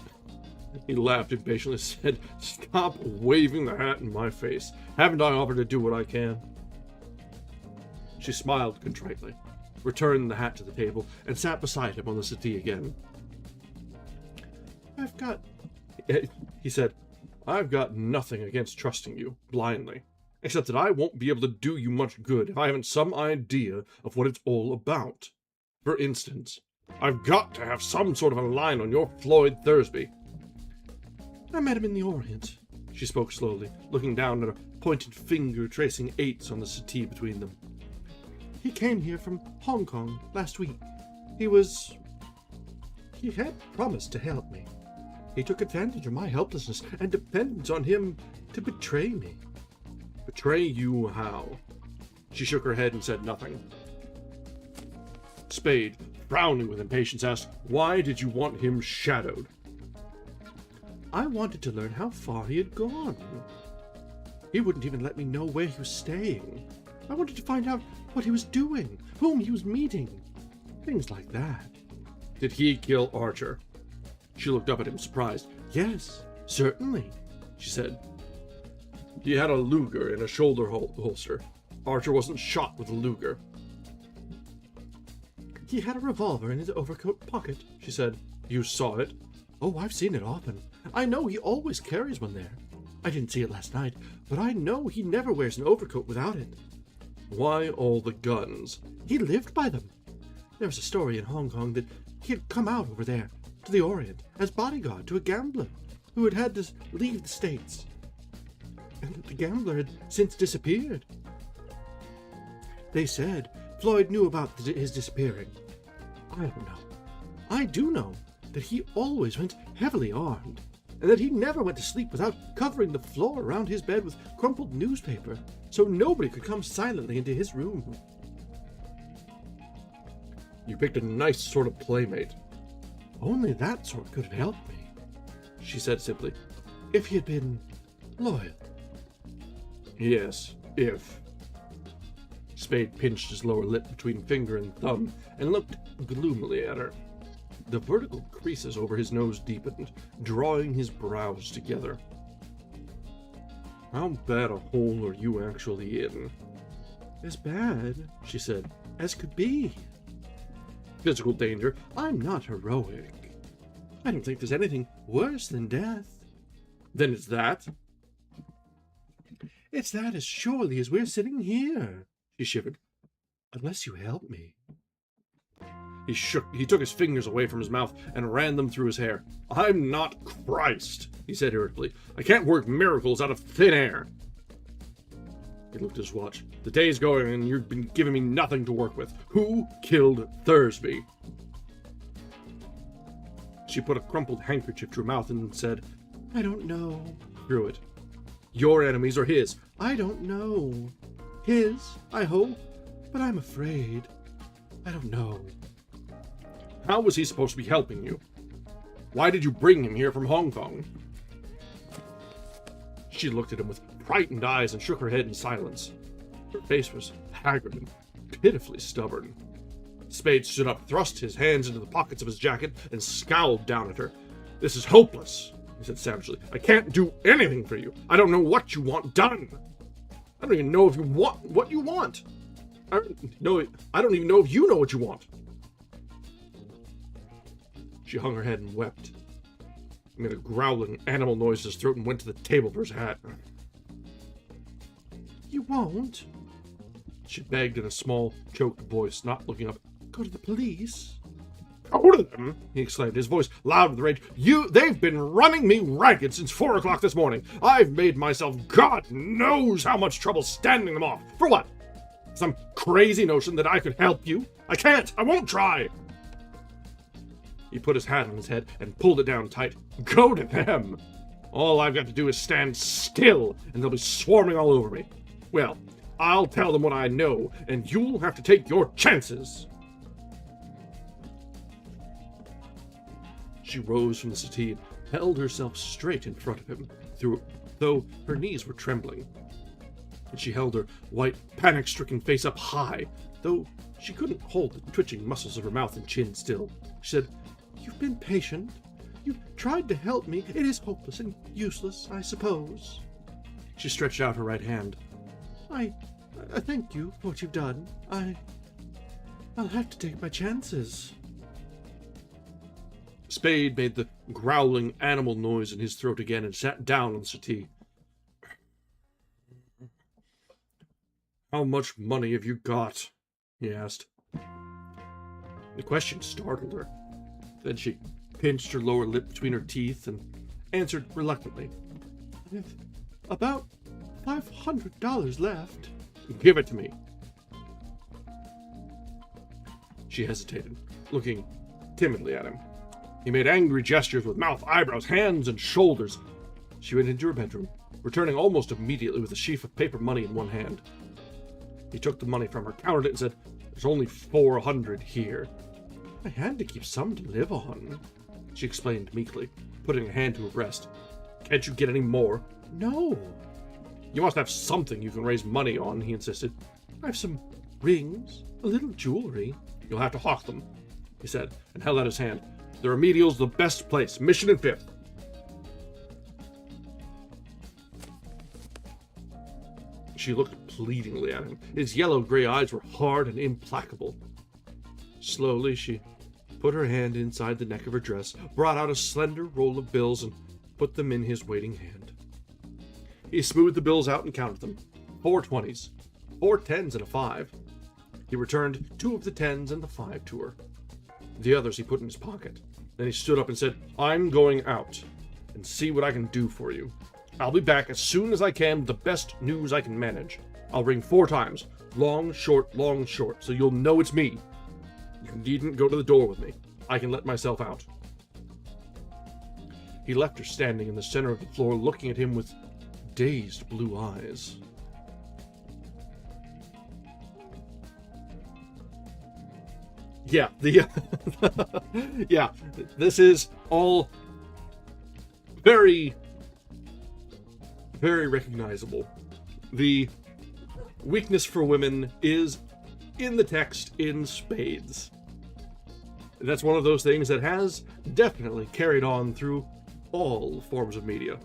He laughed impatiently and said, "Stop waving the hat in my face. Haven't I offered to do what I can?" She smiled contritely, returned the hat to the table, and sat beside him on the settee again. He said, "I've got nothing against trusting you, blindly, except that I won't be able to do you much good if I haven't some idea of what it's all about. For instance, I've got to have some sort of a line on your Floyd Thursby." "I met him in the Orient," she spoke slowly, looking down at a pointed finger tracing 8s on the settee between them. "He came here from Hong Kong last week. He had promised to help me. He took advantage of my helplessness and dependence on him to betray me." "Betray you how?" She shook her head and said nothing. Spade, frowning with impatience, asked, "Why did you want him shadowed?" "I wanted to learn how far he had gone. He wouldn't even let me know where he was staying. I wanted to find out what he was doing, whom he was meeting, things like that." "Did he kill Archer?" She looked up at him, surprised. "Yes, certainly," she said. "He had a Luger in a shoulder holster. Archer wasn't shot with a Luger." "He had a revolver in his overcoat pocket," she said. "You saw it?" "Oh, I've seen it often. I know he always carries one there. I didn't see it last night, but I know he never wears an overcoat without it." "Why all the guns?" "He lived by them. There was a story in Hong Kong that he had come out over there to the Orient as bodyguard to a gambler who had to leave the States, and that the gambler had since disappeared. They said Floyd knew about his disappearing. I don't know. I do know that he always went heavily armed, and that he never went to sleep without covering the floor around his bed with crumpled newspaper, so nobody could come silently into his room." "You picked a nice sort of playmate." "Only that sort could have helped me," she said simply, "if he had been loyal." "Yes, if." Spade pinched his lower lip between finger and thumb and looked gloomily at her. The vertical creases over his nose deepened, drawing his brows together. "How bad a hole are you actually in?" "As bad," she said, "as could be." "Physical danger?" "I'm not heroic. I don't think there's anything worse than death." "Then it's that?" "It's that as surely as we're sitting here," she shivered. "Unless you help me." He took his fingers away from his mouth and ran them through his hair. "I'm not Christ," he said irritably. "I can't work miracles out of thin air." He looked at his watch. "The day's going and you've been giving me nothing to work with. Who killed Thursby?" She put a crumpled handkerchief to her mouth and said, "I don't know," through it. "Your enemies or his?" "I don't know. His, I hope, but I'm afraid. I don't know." "How was he supposed to be helping you? Why did you bring him here from Hong Kong?" She looked at him with frightened eyes and shook her head in silence. Her face was haggard and pitifully stubborn. Spade stood up, thrust his hands into the pockets of his jacket, and scowled down at her. "This is hopeless," he said savagely. "I can't do anything for you. I don't know what you want done. I don't even know if you want what you want. I don't even know if you know what you want." She hung her head and wept. He made a growling animal noise in his throat and went to the table for his hat. "You won't?" She begged in a small, choked voice, not looking up. "Go to the police?" "Go to them!" he exclaimed, his voice loud with rage. "They've been running me ragged since 4 o'clock this morning. I've made myself God knows how much trouble standing them off. For what? Some crazy notion that I could help you? I can't! I won't try!" He put his hat on his head and pulled it down tight. "Go to them! All I've got to do is stand still, and they'll be swarming all over me. Well, I'll tell them what I know, and you'll have to take your chances." She rose from the settee and held herself straight in front of him, though her knees were trembling. And she held her white, panic-stricken face up high, though she couldn't hold the twitching muscles of her mouth and chin still. She said, "You've been patient. You tried to help me. It is hopeless and useless, I suppose. She stretched out her right hand. I thank you for what you've done. I'll have to take my chances. Spade made the growling animal noise in his throat again and sat down on the settee. How much money have you got? He asked. The question startled her. Then she pinched her lower lip between her teeth and answered reluctantly. I've about $500 left. Give it to me. She hesitated, looking timidly at him. He made angry gestures with mouth, eyebrows, hands, and shoulders. She went into her bedroom, returning almost immediately with a sheaf of paper money in one hand. He took the money from her, counted it, and said, "There's only 400 here." I had to keep some to live on, she explained meekly, putting a hand to her breast. Can't you get any more? No. You must have something you can raise money on, he insisted. I have some rings, a little jewelry. You'll have to hawk them, he said, and held out his hand. The Remedial's the best place. Mission and 5th. She looked pleadingly at him. His yellow-gray eyes were hard and implacable. Slowly, she put her hand inside the neck of her dress, brought out a slender roll of bills, and put them in his waiting hand. He smoothed the bills out and counted them. 4 20s, 4 10s, and a 5. He returned 2 of the 10s and the 5 to her. The others he put in his pocket. Then he stood up and said, "I'm going out and see what I can do for you. I'll be back as soon as I can with the best news I can manage. I'll ring 4 times. Long, short, so you'll know it's me. You needn't go to the door with me. I can let myself out." He left her standing in the center of the floor, looking at him with dazed blue eyes. Yeah, yeah, this is all very, very recognizable. The weakness for women is in the text in spades. That's one of those things that has definitely carried on through all forms of media.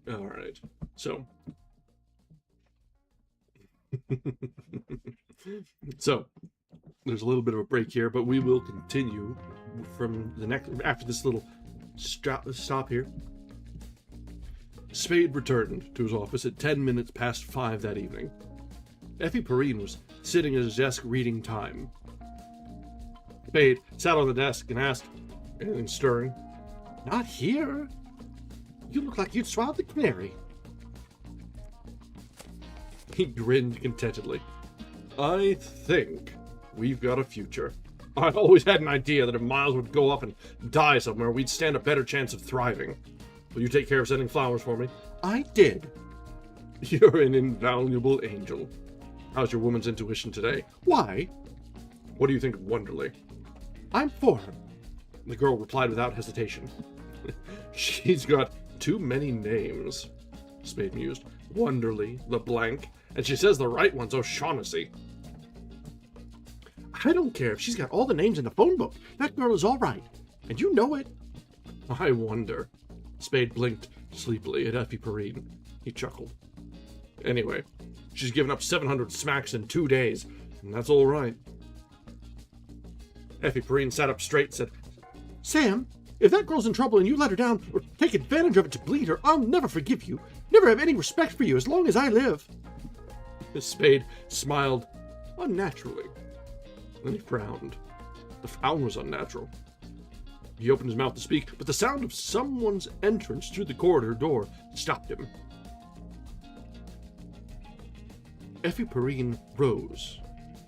All right, so there's a little bit of a break here, but we will continue from the next after this little stop here. Spade returned to his office at 10 minutes past 5 that evening. Effie Perrine was sitting at his desk reading Time. Spade sat on the desk and asked, "Anything stirring?" "Not here. You look like you'd swallowed the canary." He grinned contentedly. "I think we've got a future. I always had an idea that if Miles would go off and die somewhere, we'd stand a better chance of thriving. Will you take care of sending flowers for me?" "I did." "You're an invaluable angel. How's your woman's intuition today?" "Why?" "What do you think of Wonderly?" "I'm for him." The girl replied without hesitation. "She's got too many names," Spade mused. "Wonderly, LeBlanc, and she says the right one's O'Shaughnessy." "I don't care if she's got all the names in the phone book. That girl is all right, and you know it." "I wonder." Spade blinked sleepily at Effie Perrine. He chuckled. "Anyway, she's given up 700 smacks in 2 days, and that's all right." Effie Perrine sat up straight and said, "Sam, if that girl's in trouble and you let her down or take advantage of it to bleed her, I'll never forgive you. Never have any respect for you as long as I live." Spade smiled unnaturally. Then he frowned. The frown was unnatural. He opened his mouth to speak, but the sound of someone's entrance through the corridor door stopped him. Effie Perrine rose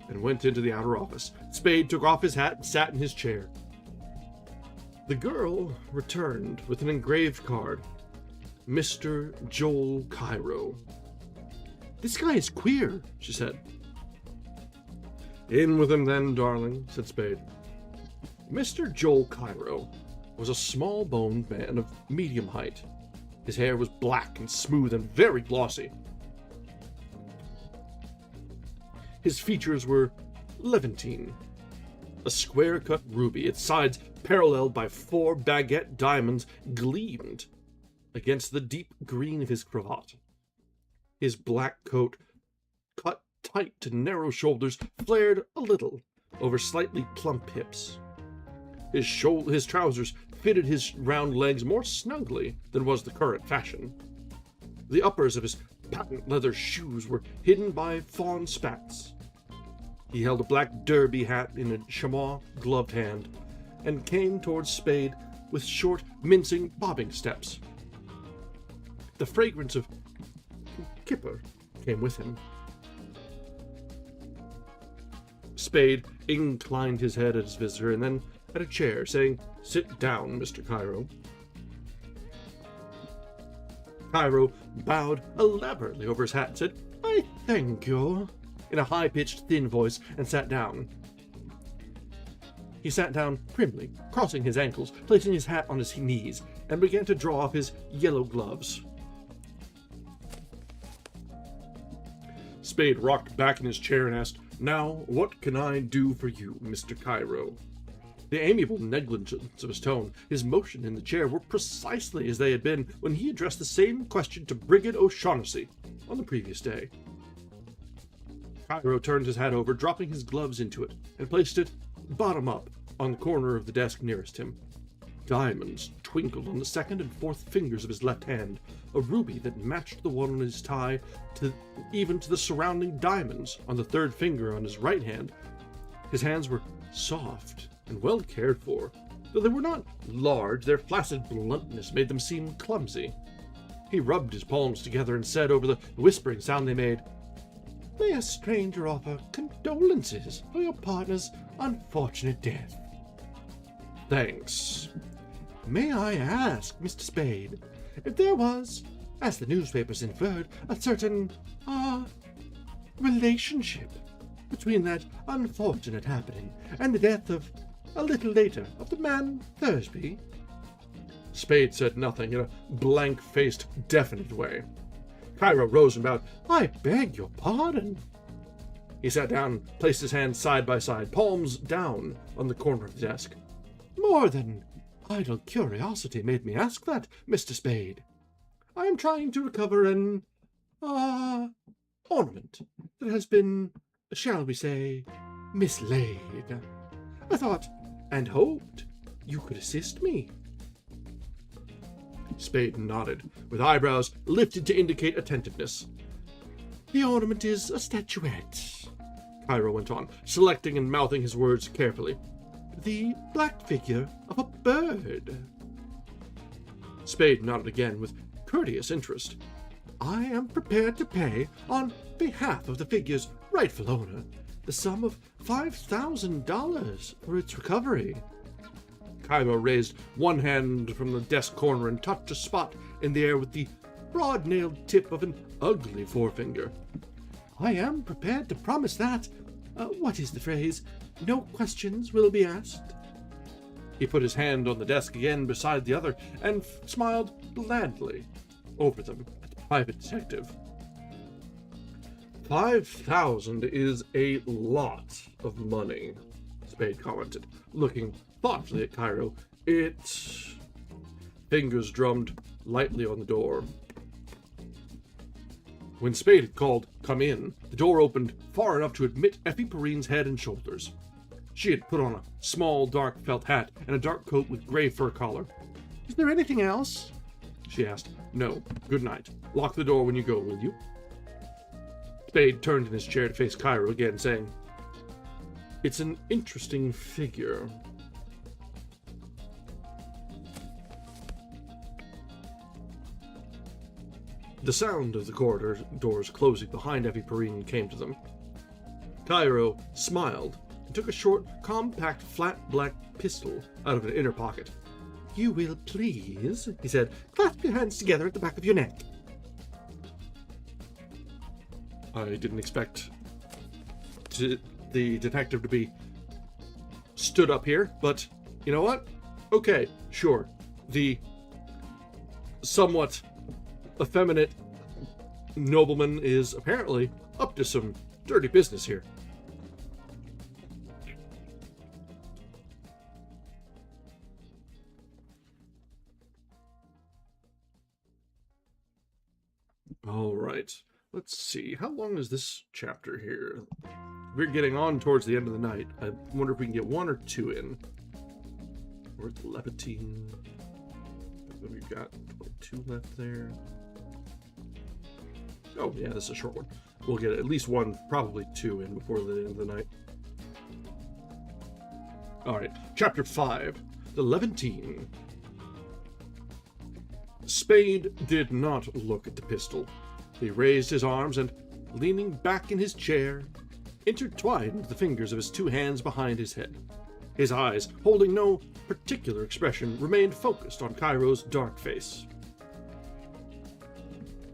and went into the outer office. Spade took off his hat and sat in his chair. The girl returned with an engraved card. Mr. Joel Cairo. "This guy is queer," she said. "In with him then, darling," said Spade. Mr. Joel Cairo was a small-boned man of medium height. His hair was black and smooth and very glossy. His features were Levantine. A square-cut ruby, its sides paralleled by 4 baguette diamonds, gleamed against the deep green of his cravat. His black coat, cut tight to narrow shoulders, flared a little over slightly plump hips. His trousers fitted his round legs more snugly than was the current fashion. The uppers of his patent leather shoes were hidden by fawn spats. He held a black derby hat in a chamois gloved hand, and came towards Spade with short, mincing, bobbing steps. The fragrance of kipper came with him. Spade inclined his head at his visitor and then at a chair, saying, "Sit down, Mr. Cairo." Cairo bowed elaborately over his hat and said, "I thank you," in a high-pitched, thin voice, and sat down. He sat down primly, crossing his ankles, placing his hat on his knees, and began to draw off his yellow gloves. Spade rocked back in his chair and asked, "Now, what can I do for you, Mr. Cairo?" The amiable negligence of his tone, his motion in the chair, were precisely as they had been when he addressed the same question to Brigid O'Shaughnessy on the previous day. Cairo turned his hat over, dropping his gloves into it, and placed it bottom up on the corner of the desk nearest him. Diamonds twinkled on the second and fourth fingers of his left hand, a ruby that matched the one on his tie even to the surrounding diamonds on the third finger on his right hand. His hands were soft and well cared for. Though they were not large, their flaccid bluntness made them seem clumsy. He rubbed his palms together and said over the whispering sound they made, "May a stranger offer condolences for your partner's unfortunate death." "Thanks." "May I ask, Mr. Spade, if there was, as the newspapers inferred, a certain, relationship between that unfortunate happening and the death of, a little later, of the man Thursby?" Spade said nothing in a blank-faced, definite way. Cairo rose and bowed. "I beg your pardon." He sat down, placed his hands side by side, palms down on the corner of the desk. "More than idle curiosity made me ask that, Mr. Spade. I am trying to recover an, ornament that has been, shall we say, mislaid. I thought and hoped you could assist me." Spade nodded, with eyebrows lifted to indicate attentiveness. "The ornament is a statuette," Cairo went on, selecting and mouthing his words carefully. "The black figure of a bird." Spade nodded again with courteous interest. "I am prepared to pay, on behalf of the figure's rightful owner, the sum of $5,000 for its recovery." Cairo raised one hand from the desk corner and touched a spot in the air with the broad-nailed tip of an ugly forefinger. "I am prepared to promise that, what is the phrase, no questions will be asked." He put his hand on the desk again beside the other and smiled blandly over them at the private detective. $5,000 is a lot of money," Spade commented, looking thoughtfully at Cairo. Fingers drummed lightly on the door. When Spade had called, "Come in," the door opened far enough to admit Effie Perrine's head and shoulders. She had put on a small, dark felt hat and a dark coat with gray fur collar. "Is there anything else?" she asked. "No. Good night. Lock the door when you go, will you?" Spade turned in his chair to face Cairo again, saying, "It's an interesting figure." The sound of the corridor doors closing behind Effie Perrine came to them. Cairo smiled and took a short, compact, flat black pistol out of an inner pocket. "You will please," he said, "clasp your hands together at the back of your neck." I didn't expect the detective to be stood up here, but you know what? Okay, sure. The somewhat effeminate nobleman is apparently up to some dirty business here. All right, let's see. How long is this chapter here? We're getting on towards the end of the night. I wonder if we can get 1 or 2 in. We're at 11. We've got 22 left there. Oh, yeah, this is a short one. We'll get at least 1, probably 2 in before the end of the night. All right, chapter 5, the Levantine. Spade did not look at the pistol. He raised his arms and, leaning back in his chair, intertwined the fingers of his 2 hands behind his head. His eyes, holding no particular expression, remained focused on Cairo's dark face.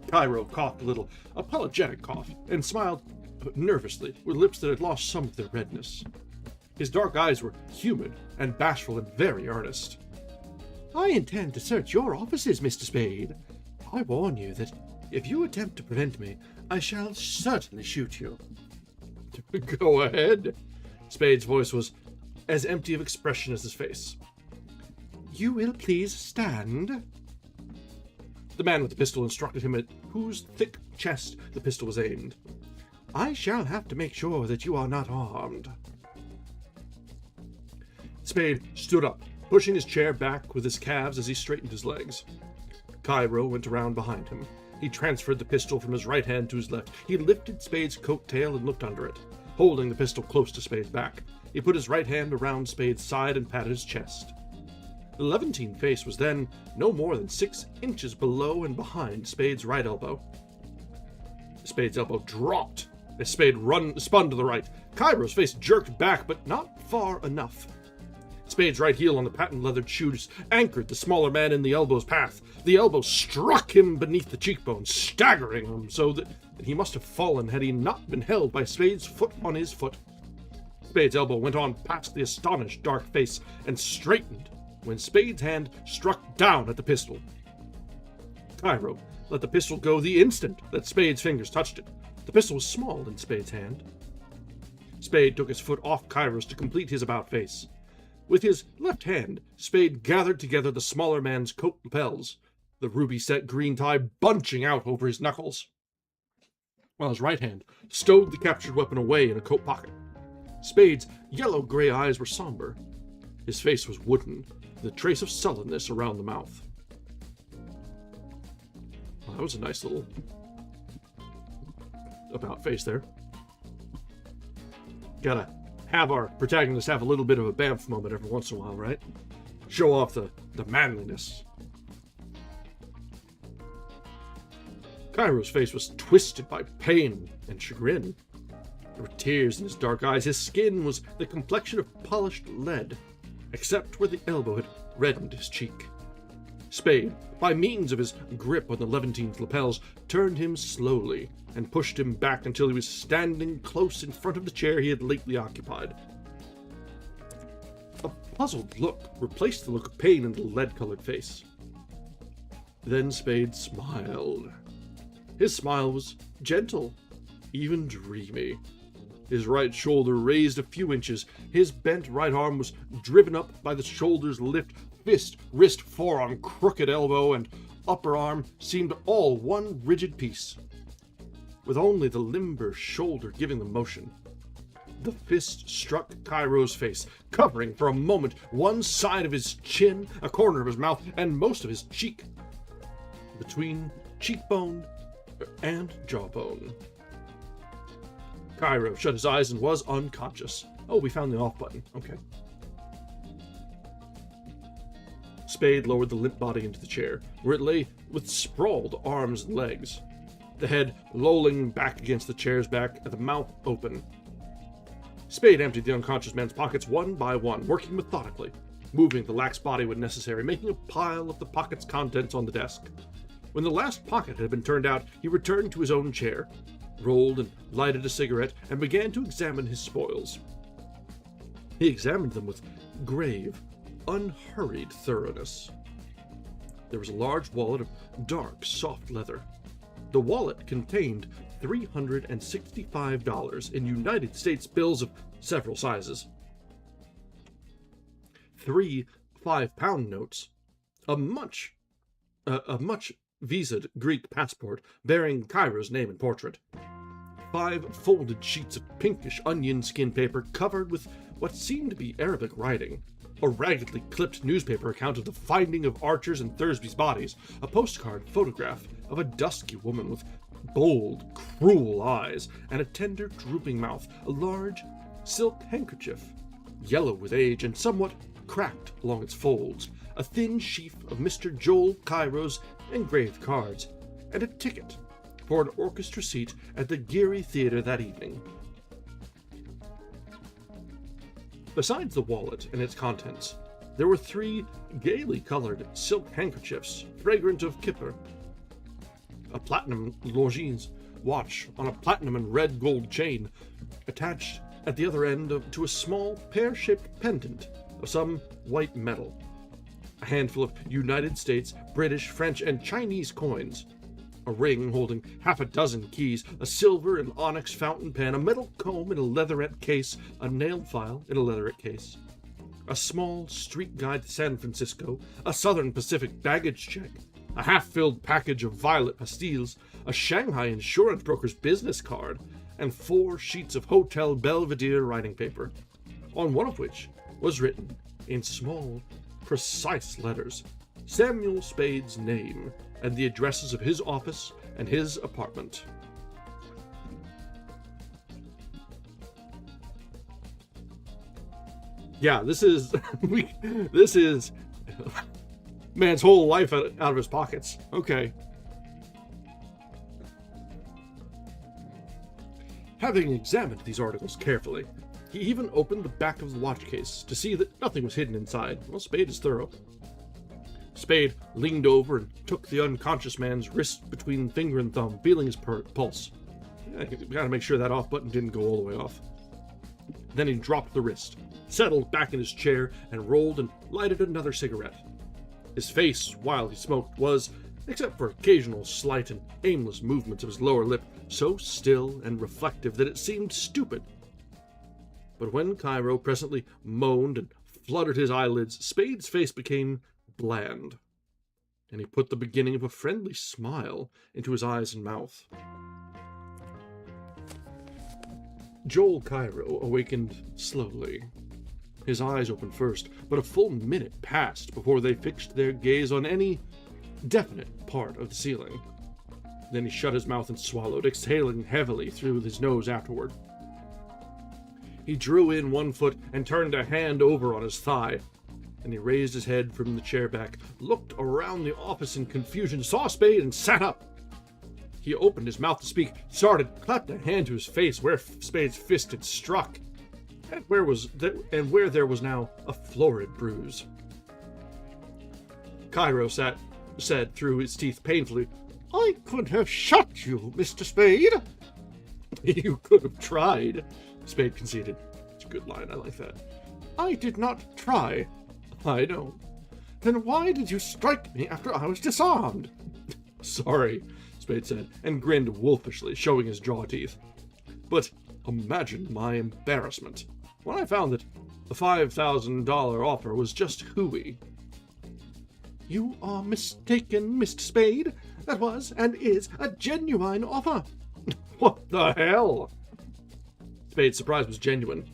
Cairo coughed a little, apologetic cough, and smiled nervously with lips that had lost some of their redness. His dark eyes were humid and bashful and very earnest. "I intend to search your offices, Mr. Spade. I warn you that if you attempt to prevent me, I shall certainly shoot you." "Go ahead." Spade's voice was as empty of expression as his face. "You will please stand." The man with the pistol instructed him at whose thick chest the pistol was aimed. "I shall have to make sure that you are not armed." Spade stood up, pushing his chair back with his calves as he straightened his legs. Cairo went around behind him. He transferred the pistol from his right hand to his left. He lifted Spade's coat tail and looked under it, holding the pistol close to Spade's back. He put his right hand around Spade's side and patted his chest. The Levantine face was then no more than 6 inches below and behind Spade's right elbow. Spade's elbow dropped as Spade spun to the right. Cairo's face jerked back, but not far enough. Spade's right heel on the patent-leathered shoes anchored the smaller man in the elbow's path. The elbow struck him beneath the cheekbone, staggering him so that he must have fallen had he not been held by Spade's foot on his foot. Spade's elbow went on past the astonished dark face and straightened when Spade's hand struck down at the pistol. Cairo let the pistol go the instant that Spade's fingers touched it. The pistol was small in Spade's hand. Spade took his foot off Cairo's to complete his about-face. With his left hand, Spade gathered together the smaller man's coat lapels, the ruby-set green tie bunching out over his knuckles, while his right hand stowed the captured weapon away in a coat pocket. Spade's yellow-gray eyes were somber. His face was wooden, with a trace of sullenness around the mouth. Well, that was a nice little about-face there. Gotta have our protagonist have a little bit of a bamf moment every once in a while, right? Show off the manliness. Cairo's face was twisted by pain and chagrin. There were tears in his dark eyes. His skin was the complexion of polished lead, except where the elbow had reddened his cheek. Spade, by means of his grip on the Levantine's lapels, turned him slowly and pushed him back until he was standing close in front of the chair he had lately occupied. A puzzled look replaced the look of pain in the lead-colored face. Then Spade smiled. His smile was gentle, even dreamy. His right shoulder raised a few inches. His bent right arm was driven up by the shoulder's lift. Fist, wrist, forearm, crooked elbow, and upper arm seemed all one rigid piece, with only the limber shoulder giving the motion. The fist struck Cairo's face, covering for a moment one side of his chin, a corner of his mouth, and most of his cheek, between cheekbone and jawbone. Cairo shut his eyes and was unconscious. Oh, we found the off button. Okay. Spade lowered the limp body into the chair, where it lay with sprawled arms and legs, the head lolling back against the chair's back and the mouth open. Spade emptied the unconscious man's pockets one by one, working methodically, moving the lax body when necessary, making a pile of the pocket's contents on the desk. When the last pocket had been turned out, he returned to his own chair, rolled and lighted a cigarette, and began to examine his spoils. He examined them with grave, unhurried thoroughness. There was a large wallet of dark, soft leather. The wallet contained $365 in United States bills of several sizes, 3 5-pound notes, a much visaed Greek passport bearing Cairo's name and portrait, 5 folded sheets of pinkish onion skin paper covered with what seemed to be Arabic writing, a raggedly clipped newspaper account of the finding of Archer's and Thursby's bodies, a postcard photograph of a dusky woman with bold, cruel eyes and a tender, drooping mouth, a large silk handkerchief, yellow with age and somewhat cracked along its folds, a thin sheaf of Mr. Joel Cairo's engraved cards, and a ticket for an orchestra seat at the Geary Theatre that evening. Besides the wallet and its contents, there were 3 gaily colored silk handkerchiefs, fragrant of Kipper, a platinum Longines watch on a platinum and red gold chain, attached at the other end to a small pear-shaped pendant of some white metal, a handful of United States, British, French, and Chinese coins, a ring holding half a dozen keys, a silver and onyx fountain pen, a metal comb in a leatherette case, a nail file in a leatherette case, a small street guide to San Francisco, a Southern Pacific baggage check, a half-filled package of violet pastilles, a Shanghai insurance broker's business card, and 4 sheets of Hotel Belvedere writing paper, on one of which was written, in small, precise letters, Samuel Spade's name and the addresses of his office and his apartment. Yeah, this is this is man's whole life out of his pockets. Okay. Having examined these articles carefully, he even opened the back of the watch case to see that nothing was hidden inside. Well, Spade is thorough. Spade leaned over and took the unconscious man's wrist between finger and thumb, feeling his pulse. We gotta make sure that off button didn't go all the way off. Then he dropped the wrist, settled back in his chair, and rolled and lighted another cigarette. His face, while he smoked, was, except for occasional slight and aimless movements of his lower lip, so still and reflective that it seemed stupid. But when Cairo presently moaned and fluttered his eyelids, Spade's face became bland, and he put the beginning of a friendly smile into his eyes and mouth. Joel Cairo awakened slowly. His eyes opened first, but a full minute passed before they fixed their gaze on any definite part of the ceiling. Then he shut his mouth and swallowed, exhaling heavily through his nose afterward. He drew in one foot and turned a hand over on his thigh. And he raised his head from the chair back, looked around the office in confusion, saw Spade, and sat up. He opened his mouth to speak, started, clapped a hand to his face where Spade's fist had struck, and where there was now a florid bruise. Cairo said through his teeth painfully, "I could have shot you, Mr. Spade." "You could have tried," Spade conceded. It's a good line, I like that. "I did not try." "I know." "Then why did you strike me after I was disarmed?" "Sorry," Spade said, and grinned wolfishly, showing his jaw teeth. "But imagine my embarrassment when I found that the $5,000 offer was just hooey." "You are mistaken, Mr. Spade. That was and is a genuine offer." "What the hell?" Spade's surprise was genuine.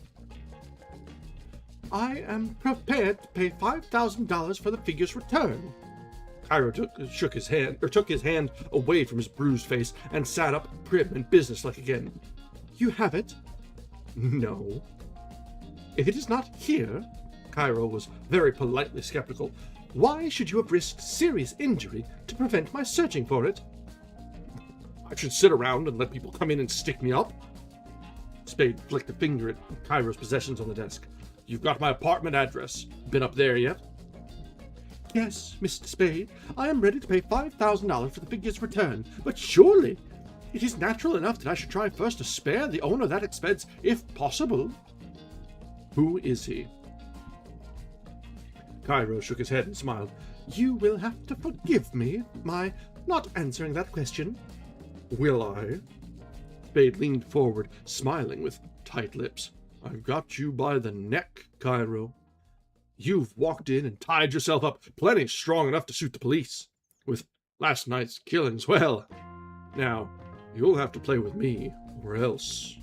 "I am prepared to pay $5,000 for the figure's return." Cairo took his hand away from his bruised face and sat up, prim and businesslike again. "You have it?" "No." "If it is not here," Cairo was very politely skeptical, "why should you have risked serious injury to prevent my searching for it?" "I should sit around and let people come in and stick me up?" Spade flicked a finger at Cairo's possessions on the desk. "You've got my apartment address. Been up there yet?" "Yes, Mr. Spade. I am ready to pay $5,000 for the figure's return. But surely it is natural enough that I should try first to spare the owner that expense, if possible." "Who is he?" Cairo shook his head and smiled. You will have to forgive me my not answering that question. Will I? Spade leaned forward, smiling with tight lips. I've got you by the neck, Cairo. You've walked in and tied yourself up plenty strong enough to suit the police. With last night's killings, well, now, you'll have to play with me, or else.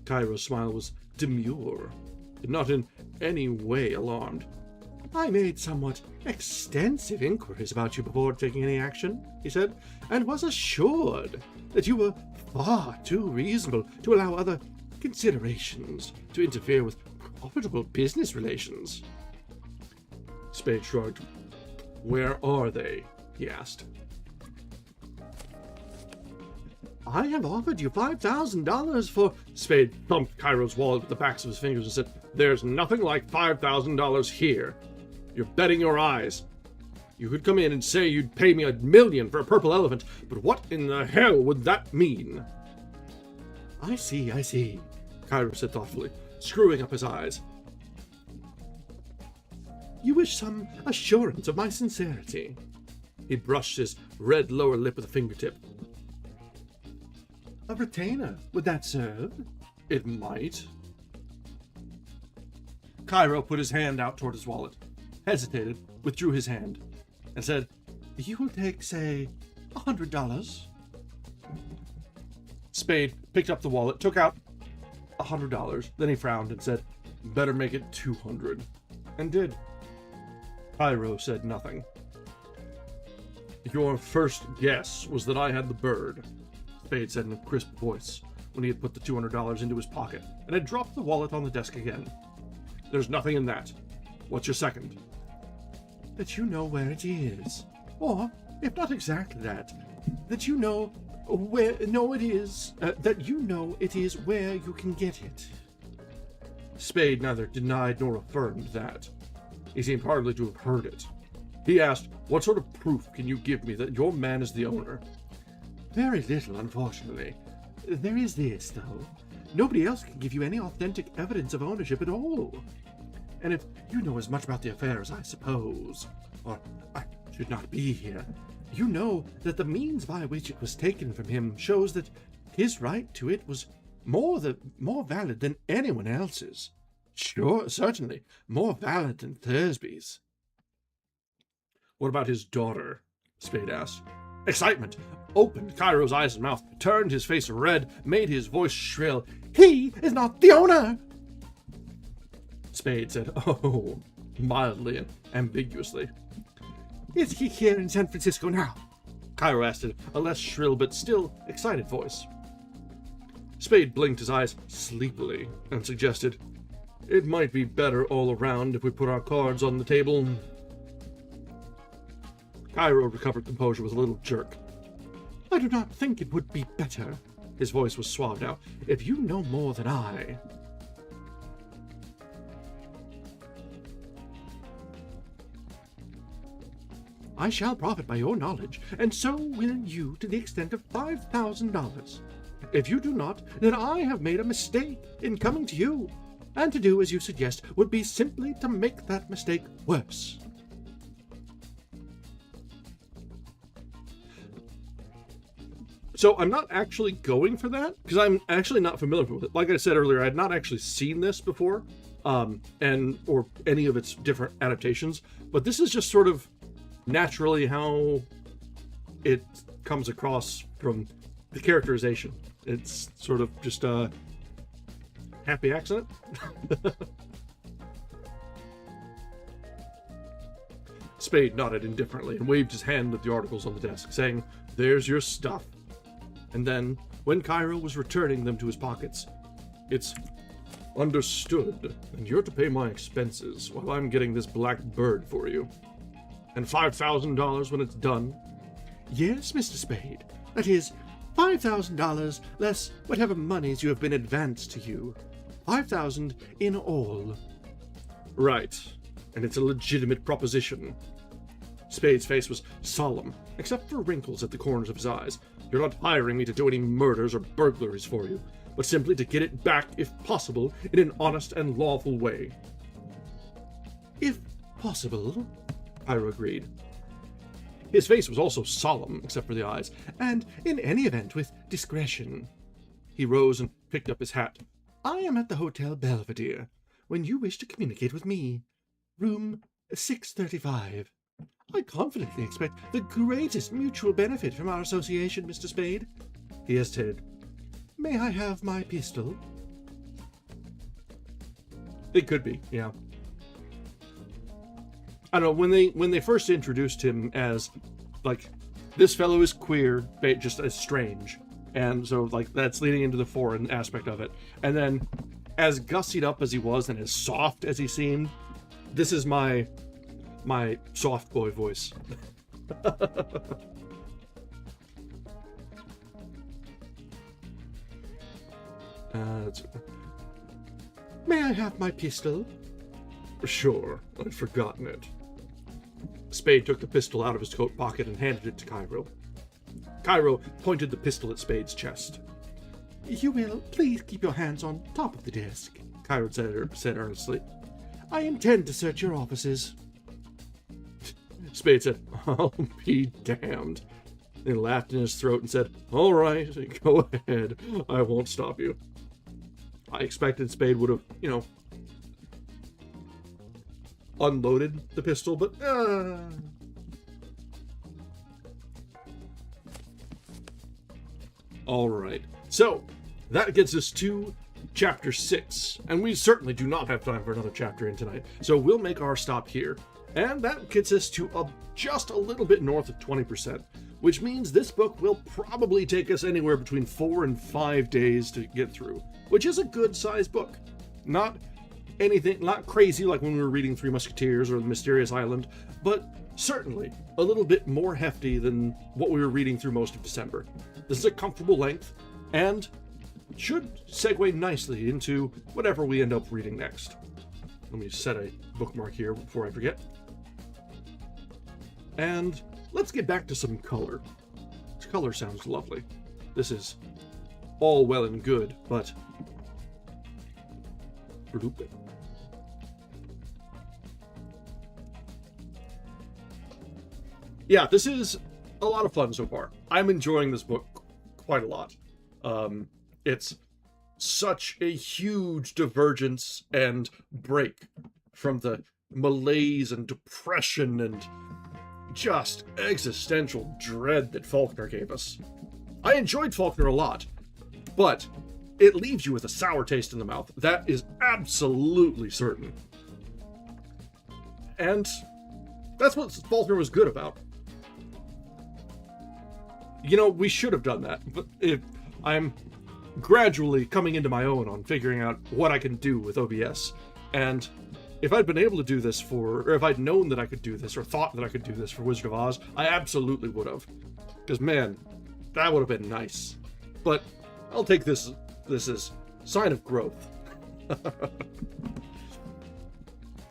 Cairo's smile was demure, not in any way alarmed. I made somewhat extensive inquiries about you before taking any action, he said, and was assured that you were far too reasonable to allow other considerations to interfere with profitable business relations. Spade shrugged. Where are they? He asked. I have offered you $5,000 for... Spade thumped Cairo's wallet with the backs of his fingers and said, There's nothing like $5,000 here. You're betting your eyes. You could come in and say you'd pay me $1 million for a purple elephant, but what in the hell would that mean? I see, Cairo said thoughtfully, screwing up his eyes. You wish some assurance of my sincerity. He brushed his red lower lip with a fingertip. A retainer, would that serve? It might. Cairo put his hand out toward his wallet, hesitated, withdrew his hand, and said, You will take, say, $100. Spade picked up the wallet, took out $100, then he frowned and said, Better make it $200, and did. Cairo said nothing. Your first guess was that I had the bird, Spade said in a crisp voice, when he had put the $200 into his pocket, and had dropped the wallet on the desk again. There's nothing in that. What's your second? That you know where it is. Or, if not exactly that, that you know where, that you know it is where you can get it. Spade neither denied nor affirmed that. He seemed hardly to have heard it. He asked, What sort of proof can you give me that your man is the owner? Very little, unfortunately. There is this, though. Nobody else can give you any authentic evidence of ownership at all. And if you know as much about the affair as I suppose, or I should not be here, you know that the means by which it was taken from him shows that his right to it was more valid than anyone else's. Sure, certainly, more valid than Thursby's. What about his daughter? Spade asked. Excitement opened Cairo's eyes and mouth, turned his face red, made his voice shrill. He is not the owner! Spade said, Oh, mildly and ambiguously. Is he here in San Francisco now? Cairo asked in a less shrill but still excited voice. Spade blinked his eyes sleepily and suggested, It might be better all around if we put our cards on the table. Cairo recovered composure with a little jerk. I do not think it would be better, his voice was suave now, if you know more than I. I shall profit by your knowledge, and so will you to the extent of $5,000. If you do not, then I have made a mistake in coming to you, and to do as you suggest would be simply to make that mistake worse. So I'm not actually going for that, because I'm actually not familiar with it. Like I said earlier, I had not actually seen this before, or any of its different adaptations, but this is just sort of naturally how it comes across from the characterization. It's sort of just a happy accident. Spade nodded indifferently and waved his hand at the articles on the desk, saying, There's your stuff. And then, when Cairo was returning them to his pockets, It's understood, and you're to pay my expenses while I'm getting this black bird for you. And $5,000 when it's done. Yes, Mr. Spade. That is, $5,000 less whatever monies you have been advanced to you. $5,000 in all. Right. And it's a legitimate proposition. Spade's face was solemn, except for wrinkles at the corners of his eyes. You're not hiring me to do any murders or burglaries for you, but simply to get it back, if possible, in an honest and lawful way. If possible, Cairo agreed. His face was also solemn, except for the eyes. "And in any event, with discretion." He rose and picked up his hat. "I am at the Hotel Belvedere, when you wish to communicate with me. Room 635. I confidently expect the greatest mutual benefit from our association, Mr. Spade." He hesitated. "May I have my pistol?" It could be, yeah. I don't know, when they first introduced him as, like, this fellow is queer, just as strange. And so, like, that's leading into the foreign aspect of it. And then, as gussied up as he was and as soft as he seemed, this is my soft boy voice. "May I have my pistol?" Sure, I'd forgotten it. Spade took the pistol out of his coat pocket and handed it to Cairo. Cairo pointed the pistol at Spade's chest. "You will please keep your hands on top of the desk," Cairo said earnestly. "I intend to search your offices." Spade said, "I'll be damned." He laughed in his throat and said, "All right, go ahead. I won't stop you." I expected Spade would have, unloaded the pistol, but all right. So that gets us to chapter 6, and we certainly do not have time for another chapter in tonight. So we'll make our stop here, and that gets us to just a little bit north of 20%, which means this book will probably take us anywhere between 4 and 5 days to get through, which is a good sized book. Not crazy like when we were reading Three Musketeers or The Mysterious Island, but certainly a little bit more hefty than what we were reading through most of December. This is a comfortable length and should segue nicely into whatever we end up reading next. Let me set a bookmark here before I forget. And let's get back to some color. This color sounds lovely. This is all well and good, but yeah, this is a lot of fun so far. I'm enjoying this book quite a lot. It's such a huge divergence and break from the malaise and depression and just existential dread that Faulkner gave us. I enjoyed Faulkner a lot, but it leaves you with a sour taste in the mouth. That is absolutely certain. And that's what Faulkner was good about. We should have done that, but I'm gradually coming into my own on figuring out what I can do with OBS. And if I'd been able to do this or if I'd known that I could do this or thought that I could do this for Wizard of Oz, I absolutely would have. Because, man, that would have been nice. But I'll take this as sign of growth. But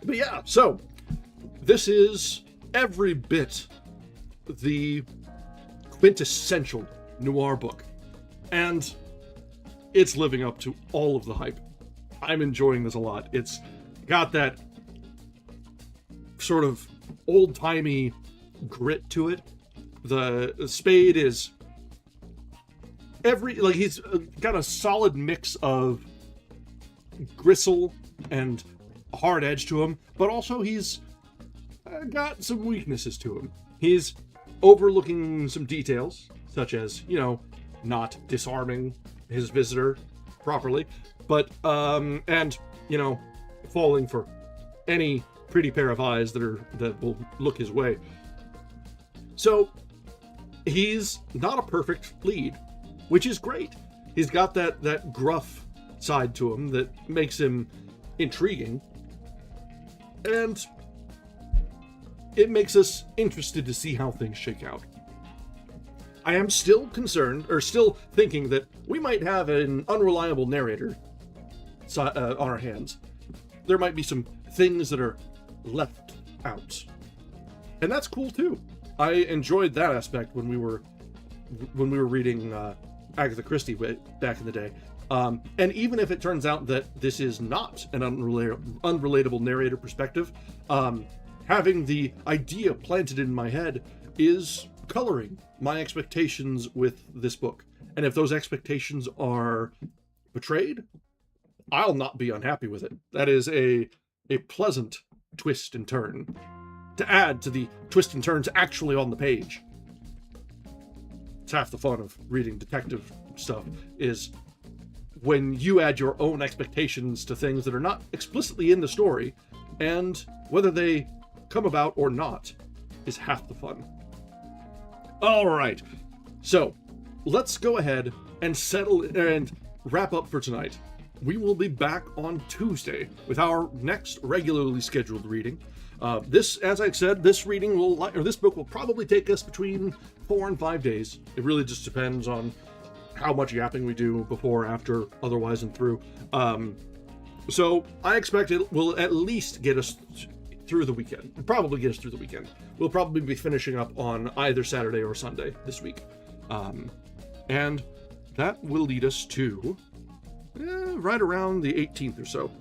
yeah, so this is every bit the quintessential noir book. And it's living up to all of the hype. I'm enjoying this a lot. It's got that sort of old-timey grit to it. The Spade is he's got a solid mix of gristle and hard edge to him, but also he's got some weaknesses to him. He's overlooking some details, such as, not disarming his visitor properly, but, falling for any pretty pair of eyes that will look his way. So, he's not a perfect lead, which is great. He's got that gruff side to him that makes him intriguing, and it makes us interested to see how things shake out. I am still still thinking that we might have an unreliable narrator on our hands. There might be some things that are left out, and that's cool too. I enjoyed that aspect when we were reading Agatha Christie back in the day. And even if it turns out that this is not an unrelatable narrator perspective, having the idea planted in my head is coloring my expectations with this book. And if those expectations are betrayed, I'll not be unhappy with it. That is a pleasant twist and turn to add to the twist and turns actually on the page. It's half the fun of reading detective stuff, is when you add your own expectations to things that are not explicitly in the story, and whether they come about or not is half the fun. All right, so let's go ahead and settle and wrap up for tonight. We will be back on Tuesday with our next regularly scheduled reading. This, as I said, this book will probably take us between 4 and 5 days. It really just depends on how much yapping we do before, after, otherwise, and through. So I expect it will at least get us through the weekend. Probably get us through the weekend. We'll probably be finishing up on either Saturday or Sunday this week. And that will lead us to right around the 18th or so.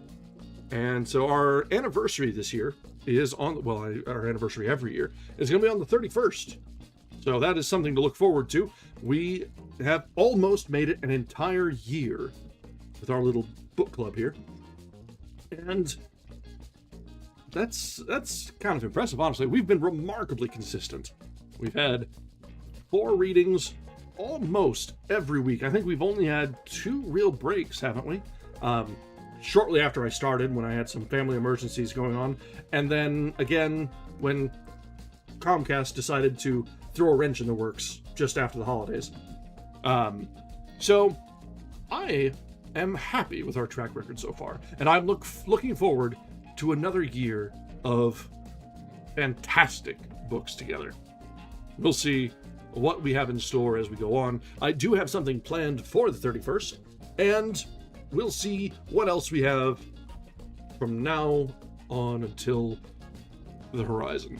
And so our anniversary this year is on, well, our anniversary every year is going to be on the 31st. So that is something to look forward to. We have almost made it an entire year with our little book club here. And that's kind of impressive, honestly. We've been remarkably consistent. We've had 4 readings almost every week. I think we've only had 2 real breaks, haven't we? Shortly after I started, when I had some family emergencies going on, and then again when Comcast decided to throw a wrench in the works just after the holidays. So I am happy with our track record so far, and I'm looking forward to another year of fantastic books together. We'll see what we have in store as we go on. I do have something planned for the 31st, and we'll see what else we have from now on until the horizon.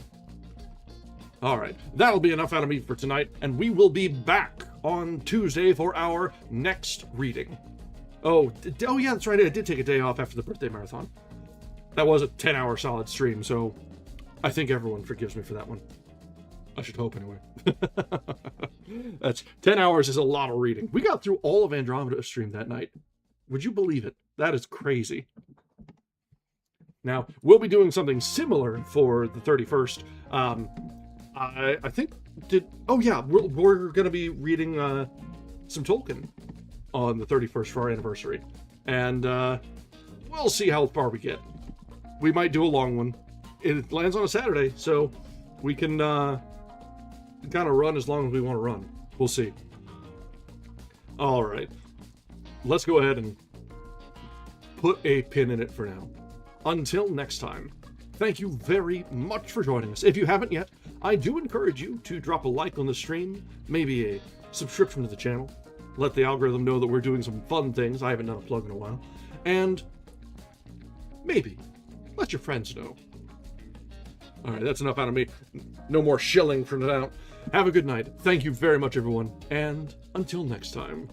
All right, that'll be enough out of me for tonight, and we will be back on Tuesday for our next reading. Oh yeah, that's right. I did take a day off after the birthday marathon. That was a 10-hour solid stream, so I think everyone forgives me for that one. I should hope, anyway. That's 10 hours is a lot of reading. We got through all of Andromeda stream that night. Would you believe it? That is crazy. Now, we'll be doing something similar for the 31st. I think we're going to be reading some Tolkien on the 31st for our anniversary. And we'll see how far we get. We might do a long one. It lands on a Saturday, so we can kind of run as long as we want to run. We'll see. All right. Let's go ahead and put a pin in it for now. Until next time, thank you very much for joining us. If you haven't yet, I do encourage you to drop a like on the stream, maybe a subscription to the channel. Let the algorithm know that we're doing some fun things. I haven't done a plug in a while. And maybe let your friends know. All right, that's enough out of me. No more shilling from now. Have a good night. Thank you very much, everyone. And until next time.